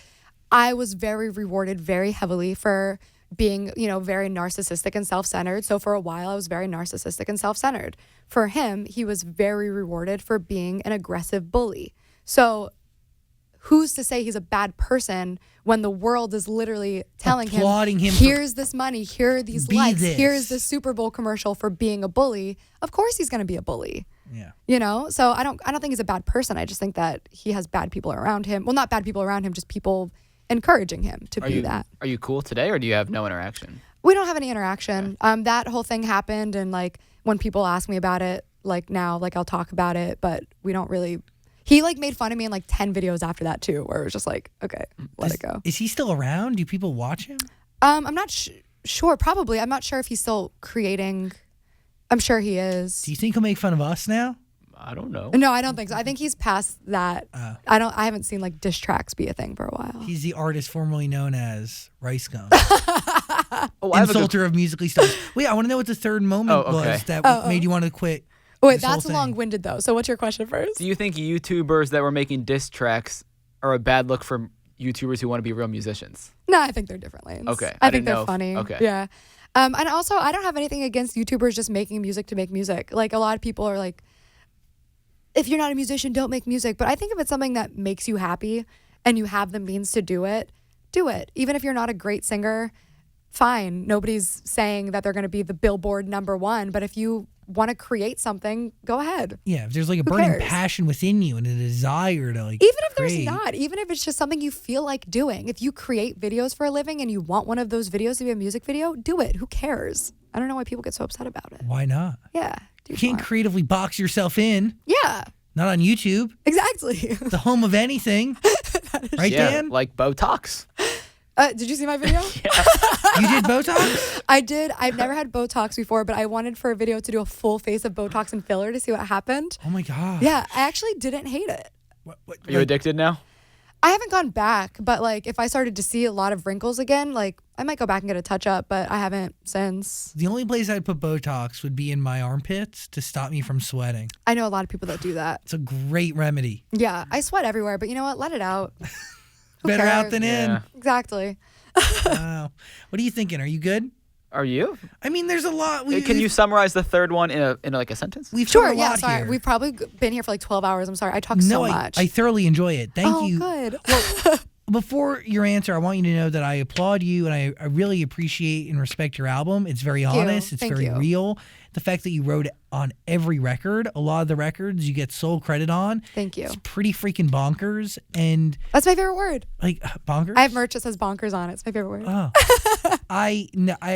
I was very rewarded very heavily for being, very narcissistic and self-centered. So for a while, I was very narcissistic and self-centered. For him, he was very rewarded for being an aggressive bully. So who's to say he's a bad person when the world is literally telling Applauding him for- here's this money, here are these Be likes, this. here's the Super Bowl commercial for being a bully. Of course he's going to be a bully. Yeah. So I don't think he's a bad person. I just think that he has bad people around him. Well, not bad people around him, just people encouraging him to be that. Are you cool today, or do you have no interaction? We don't have any interaction. That whole thing happened, and like when people ask me about it, like now, like I'll talk about it, but we don't really. He like made fun of me in like 10 videos after that too, where it was just like, okay, let it go. Is he still around? Do people watch him? I'm not sure. Probably. I'm not sure if he's still creating. I'm sure he is. Do you think he'll make fun of us now? I don't know. No, I don't think so. I think he's past that. I haven't seen like diss tracks be a thing for a while. He's the artist formerly known as Rice Gum. Oh, I have a good- Insulter of Musical.ly stars. Wait, I want to know what the third moment Oh, okay. was that made you want to quit. Wait, this whole that's thing. long-winded though. So what's your question first? Do you think YouTubers that were making diss tracks are a bad look for YouTubers who want to be real musicians? No, I think they're different lanes. Okay, I I think didn't they're know if- funny. okay. Yeah. And also, I don't have anything against YouTubers just making music to make music. Like a lot of people are like, if you're not a musician, don't make music. But I think if it's something that makes you happy and you have the means to do it, do it. Even if you're not a great singer, fine. Nobody's saying that they're going to be the Billboard #1. But if you want to create something, go ahead. Yeah, if there's like a burning cares? passion within you and a desire to like Even if create. there's not, even if it's just something you feel like doing, if you create videos for a living and you want one of those videos to be a music video, do it. Who cares? I don't know why people get so upset about it. Why not? Yeah. You can't creatively box yourself in. Yeah, Not on YouTube, exactly. the home of anything. Right, Yeah, Dan? like Botox. Did you see my video? You did Botox? I did. I've never had Botox before, but I wanted for a video to do a full face of Botox and filler to see what happened. Oh my God. Yeah, I actually didn't hate it. What, Are you addicted now? I haven't gone back, but like if I started to see a lot of wrinkles again, like I might go back and get a touch up, but I haven't since. The only place I'd put Botox would be in my armpits to stop me from sweating. I know a lot of people that do that. It's a great remedy. Yeah, I sweat everywhere, but you know what? Let it out. Who Better out cares? than in. Yeah. Exactly. Wow. What are you thinking? Are you good? Are you? I mean, there's a lot. Can you summarize the third one in like a sentence? We've Sure. covered a Yeah. lot Sorry, here. we've probably been here for like 12 hours. I'm sorry. I talk no, so I, much. I thoroughly enjoy it. Thank oh, you. good. Before your answer, I want you to know that I applaud you and I really appreciate and respect your album. It's very Thank you. honest. It's Thank very you. real. The fact that you wrote it on every record, a lot of the records you get sole credit on. Thank you. It's pretty freaking bonkers. And That's my favorite word. like bonkers? I have merch that says bonkers on it. It's my favorite word. Oh. I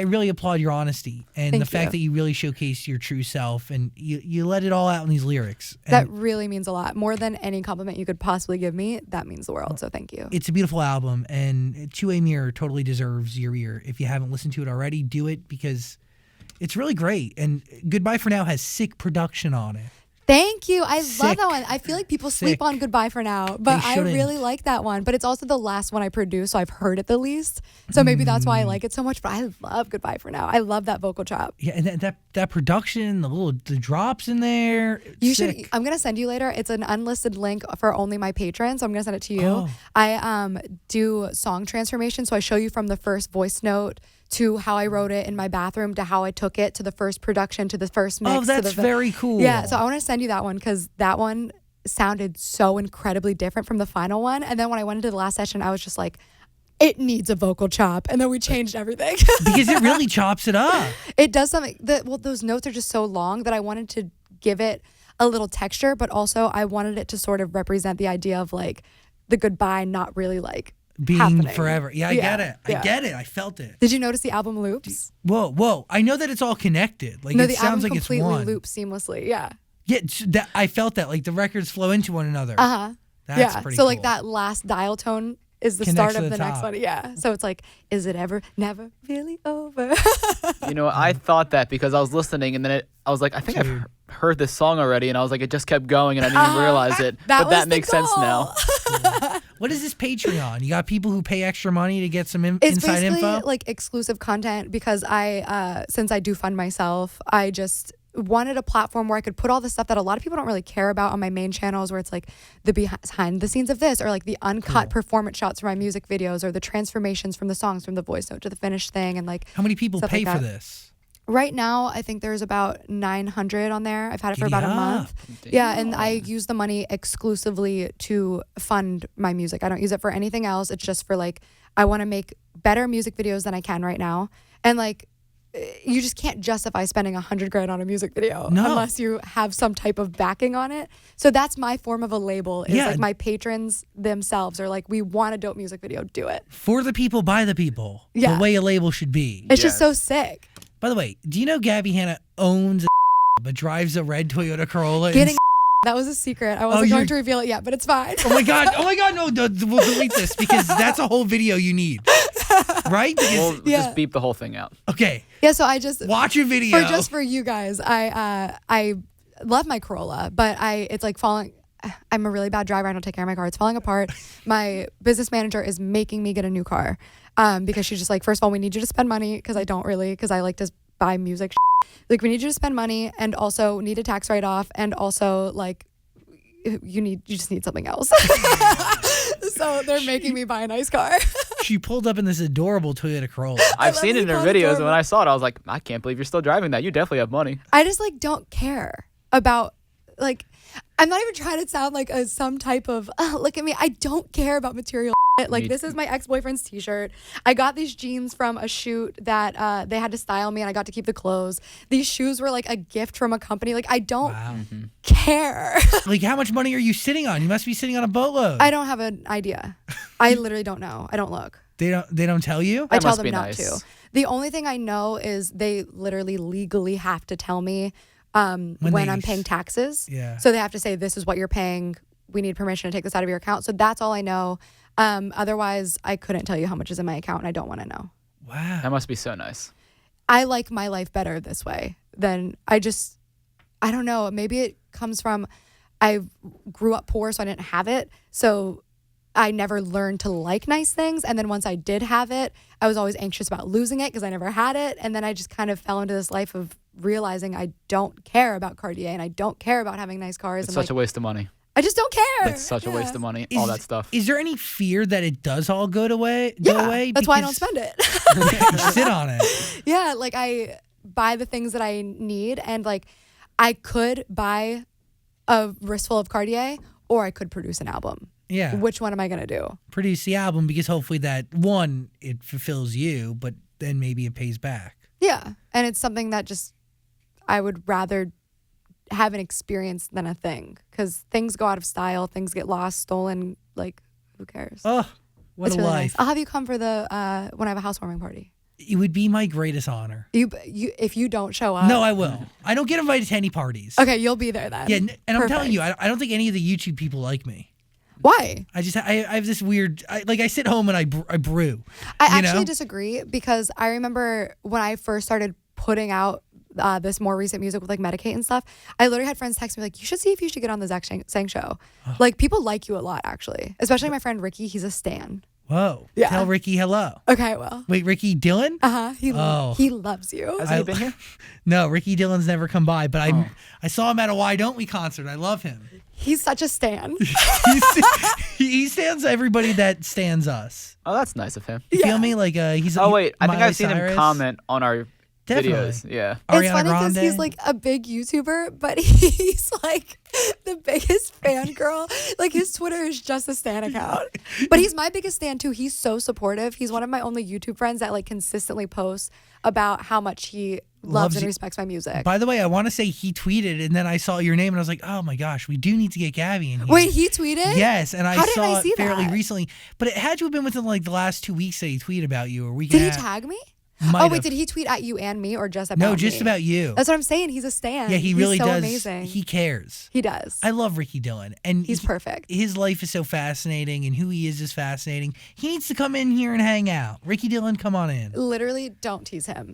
really applaud your honesty and Thank the fact you. that you really showcase your true self and you let it all out in these lyrics. And That really means a lot. More than any compliment you could possibly give me, that means the world. So thank you. it's a beautiful album, and 2A Mirror totally deserves your ear. If you haven't listened to it already, do it because It's really great. And Goodbye for Now has sick production on it. Thank you. I love Sick. that one. I feel like people sleep Sick. on Goodbye for Now, but They I shouldn't. really like that one. But it's also the last one I produced, so I've heard it the least. So maybe that's why I like it so much. But I love Goodbye for Now. I love that vocal chop. Yeah, and that production, the drops in there. You sick. should. I'm gonna send you later. It's an unlisted link for only my patrons, so I'm gonna send it to you. Oh. I do song transformation, so I show you from the first voice note to how I wrote it in my bathroom to how I took it to the first production to the first mix. Oh, that's to the, very cool. Yeah, so I want to send you that one because that one sounded so incredibly different from the final one. And then when I went into the last session, I was just like, it needs a vocal chop, and then we changed everything. Because it really chops it up. It does something that, well, those notes are just so long that I wanted to give it a little texture, but also I wanted it to sort of represent the idea of like the goodbye, not really like Being happening. forever. Yeah, I get it. I yeah. get it. I felt it. Did you notice the album loops? Whoa. I know that it's all connected. Like No, it the sounds album like it's completely one. loops seamlessly. Yeah. Yeah, that I felt that. Like the records flow into one another. Uh-huh. That's yeah. pretty So cool. like that last dial tone is the Connects start to of the the next top. one. Yeah. So it's like, is it ever, never really over? You know, I thought that because I was listening, and then I was like, I think Dude. I've heard this song already, and I was like, it just kept going, and I didn't even realize it. That But that was the makes sense goal. now. What is this Patreon? You got people who pay extra money to get some It's inside basically info? like exclusive content because I, since I do fund myself, I just wanted a platform where I could put all the stuff that a lot of people don't really care about on my main channels, where it's like the behind the scenes of this, or like the uncut performance shots from my music videos, or the transformations from the songs from the voice note to the finished thing, and like How many people stuff pay like for that. this? Right now, I think there's about 900 on there. I've had it for about a Giddy month. up. Yeah, and I use the money exclusively to fund my music. I don't use it for anything else. It's just for like, I want to make better music videos than I can right now. And like, you just can't justify spending $100,000 on a music video No. unless you have some type of backing on it. So that's my form of a label. Is Yeah. like my patrons themselves are like, we want a dope music video, do it. For the people, by the people. Yeah. The way a label should be. It's just so Yes. sick. By the way, do you know Gabbie Hanna owns a but drives a red Toyota Corolla? Getting that was a secret. I wasn't you're- going to reveal it yet, but it's fine. Oh my god! No, we'll delete this because that's a whole video you need, right? Because, We'll Yeah. just beep the whole thing out. okay, Yeah, so I just watch a video. for you guys, I love my Corolla, but it's like falling. I'm a really bad driver. I don't take care of my car. It's falling apart. My business manager is making me get a new car because she's just like, first of all, we need you to spend money because I like to buy music. Like, we need you to spend money, and also need a tax write off, and also like you just need something else. So they're making me buy a nice car. She pulled up in this adorable Toyota Corolla. I've love seen that it in you her call it videos, and adorable. when I saw it, I was like, I can't believe you're still driving that. You definitely have money. I just like don't care about like, I'm not even trying to sound like some type of look at me. I don't care about material shit. Like, Me this too. is my ex-boyfriend's t-shirt. I got these jeans from a shoot that they had to style me, and I got to keep the clothes. These shoes were like a gift from a company. Like, I don't Wow. care. Like, how much money are you sitting on? You must be sitting on a boatload. I don't have an idea. I literally don't know. I don't look. They don't tell you. I That tell must them be not nice. to. The only thing I know is they literally legally have to tell me when they- I'm paying taxes. Yeah. So they have to say, this is what you're paying. We need permission to take this out of your account. So that's all I know. Otherwise, I couldn't tell you how much is in my account, and I don't want to know. Wow. That must be so nice. I like my life better this way than I don't know. Maybe it comes from I grew up poor, so I didn't have it. So I never learned to like nice things. And then once I did have it, I was always anxious about losing it because I never had it. And then I just kind of fell into this life of realizing I don't care about Cartier, and I don't care about having nice cars. It's and such a waste of money. I just don't care. It's such a waste of money. Is- All that stuff. Is there any fear that it does all go away? Yeah, that's why I don't Because- spend it. You sit on it. Yeah, like I buy the things that I need, and like I could buy a wristful of Cartier, or I could produce an album. Yeah. Which one am I gonna do? Produce the album because hopefully that one it fulfills you, but then maybe it pays back. Yeah, and it's something that just I would rather have an experience than a thing, because things go out of style, things get lost, stolen. Like, who cares? Oh, what It's a really life! nice. I'll have you come for the when I have a housewarming party. It would be my greatest honor. You if you don't show up. No, I will. I don't get invited to any parties. Okay, you'll be there then. Yeah, and I'm telling Perfect. you, I don't think any of the YouTube people like me. Why? I have this weird. I sit home and I brew. I you actually know? disagree, because I remember when I first started putting out this more recent music with like Medicate and stuff. I literally had friends text me like, you should see if you should get on the Zach Sang show. Like people like you a lot actually, especially my friend Ricky. He's a stan. Whoa. Yeah. Tell Ricky hello. Okay, well. Wait, Ricky Dillon? He loves you. Has he been here? No, Ricky Dillon's never come by, but I saw him at a Why Don't We concert. I love him. He's such a stan. He stands everybody that stands us. Oh, that's nice of him. You feel me? Like he's. Oh wait, I think Miley I've seen Cyrus. him comment on our Definitely. videos. Yeah. It's Ariana funny because Grande. he's like a big YouTuber, but he's like the biggest fangirl. Like his Twitter is just a stan account. But he's my biggest stan too. He's so supportive. He's one of my only YouTube friends that like consistently posts about how much he loves and you. respects my music. By the way, I want to say he tweeted, and then I saw your name, and I was like, oh my gosh, we do need to get Gabbie in here. Wait, he tweeted? Yes, and I How did saw I see it fairly that? recently, but it had to have been within like the last 2 weeks that he tweeted about you, or week. and Did a he half. tag me? Might Oh wait, have. did he tweet at you and me or just about No, me? just about you. That's what I'm saying. He's a stan. Yeah, he really He's so does. Amazing. He cares. He does. I love Ricky Dillon, and He's perfect. His life is so fascinating, and who he is fascinating. He needs to come in here and hang out. Ricky Dillon, come on in. Literally, don't tease him.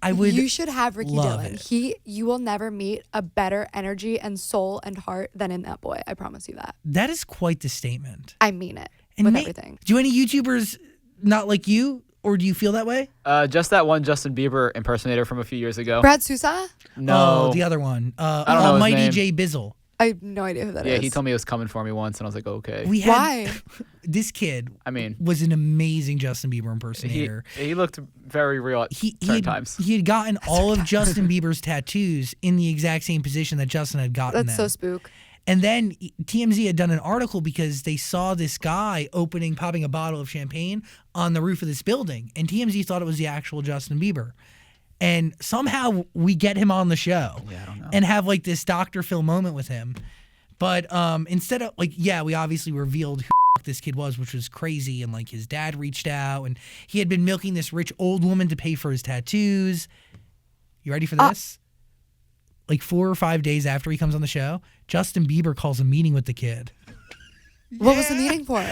I would. You should have Ricky love Dillon. it. You will never meet a better energy and soul and heart than in that boy. I promise you that. That is quite the statement. I mean it And with everything. Do any YouTubers not like you, or do you feel that way? Just that one Justin Bieber impersonator from a few years ago. Brad Sousa? No. Oh, the other one. don't know his Almighty name. J Bizzle. I have no idea who that is. Yeah, he told me it was coming for me once, and I was like, okay. We had Why? this kid. I mean, was an amazing Justin Bieber he impersonator. looked very real at certain times. He had gotten all of Justin Bieber's tattoos in the exact same position that Justin had gotten That's them. so spook. And then TMZ had done an article because they saw this guy popping a bottle of champagne on the roof of this building. And TMZ thought it was the actual Justin Bieber. And somehow we get him on the show Yeah, I don't know. and have like this Dr. Phil moment with him. But instead of we obviously revealed who this kid was, which was crazy. And like his dad reached out and he had been milking this rich old woman to pay for his tattoos. You ready for this? Like 4 or 5 days after he comes on the show, Justin Bieber calls a meeting with the kid. What was the meeting for?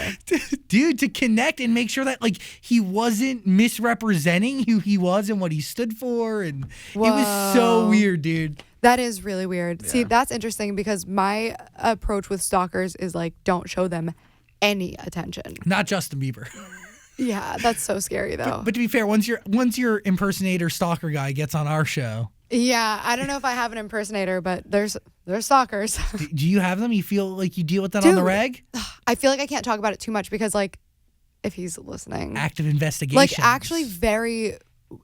Dude, to connect and make sure that like he wasn't misrepresenting who he was and what he stood for. And it was so Whoa. weird, dude. That is really weird. See, that's interesting because my approach with stalkers is like, don't show them any attention. Not Justin Bieber. Yeah, that's so scary though. But to be fair, once your impersonator stalker guy gets on our show, yeah, I don't know if I have an impersonator, but there's stalkers. do you have them? You feel like you deal with that on the Dude. reg? I feel like I can't talk about it too much because like if he's listening. Active investigation. Like actually very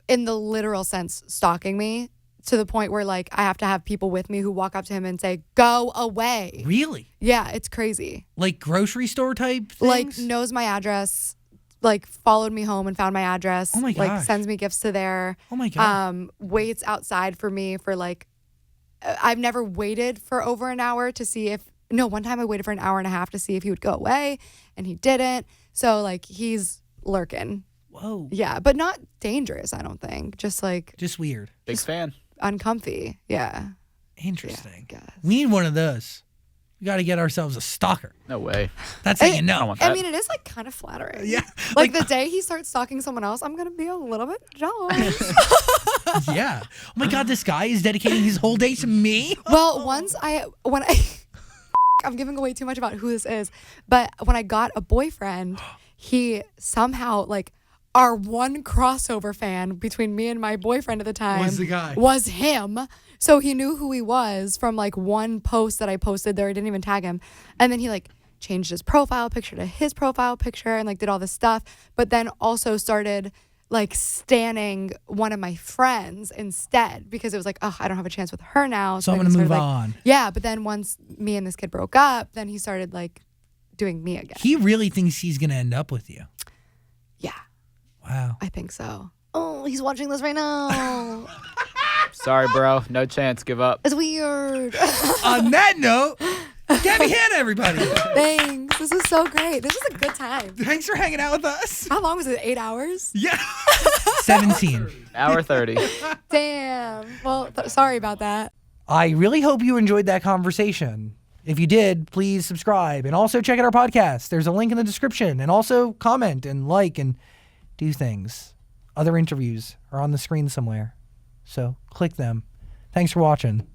in the literal sense stalking me to the point where like I have to have people with me who walk up to him and say, "Go away." Really? Yeah, it's crazy. Like grocery store type things? Like knows my address, like followed me home and found my address. Oh my Like gosh. sends me gifts to there. Oh my God. Waits outside for me for like I've never waited for over an hour to see if one time I waited for an hour and a half to see if he would go away and he didn't. So like he's lurking. Whoa. Yeah, but not dangerous, I don't think. Just like Just weird. Big fan. uncomfy. Yeah. Interesting. Yeah, I guess. We need one of those. We got to get ourselves a stalker. No way. That's how you I don't know. want I that. mean, it is like kind of flattering. Yeah. Like the day he starts stalking someone else, I'm going to be a little bit jealous. Yeah. Oh my God, this guy is dedicating his whole day to me. Well, I'm giving away too much about who this is, but when I got a boyfriend, he somehow like our one crossover fan between me and my boyfriend at the time Was the guy. was him. So he knew who he was from like one post that I posted there. I didn't even tag him. And then he like changed his profile picture to his profile picture and like did all this stuff, but then also started like standing one of my friends instead because it was like, oh, I don't have a chance with her now. So I'm then going to he move started, like- on. Yeah, but then once me and this kid broke up, then he started like doing me again. He really thinks he's going to end up with you. Yeah, Wow. I think so. Oh, he's watching this right now. Sorry, bro. No chance. Give up. It's weird. On that note, Gabbie Hanna, everybody. Thanks. This was so great. This was a good time. Thanks for hanging out with us. How long was it? 8 hours? Yeah. 17. Hour 30. Damn. Well, sorry about that. I really hope you enjoyed that conversation. If you did, please subscribe and also check out our podcast. There's a link in the description, and also comment and like and do things. Other interviews are on the screen somewhere. So click them. Thanks for watching.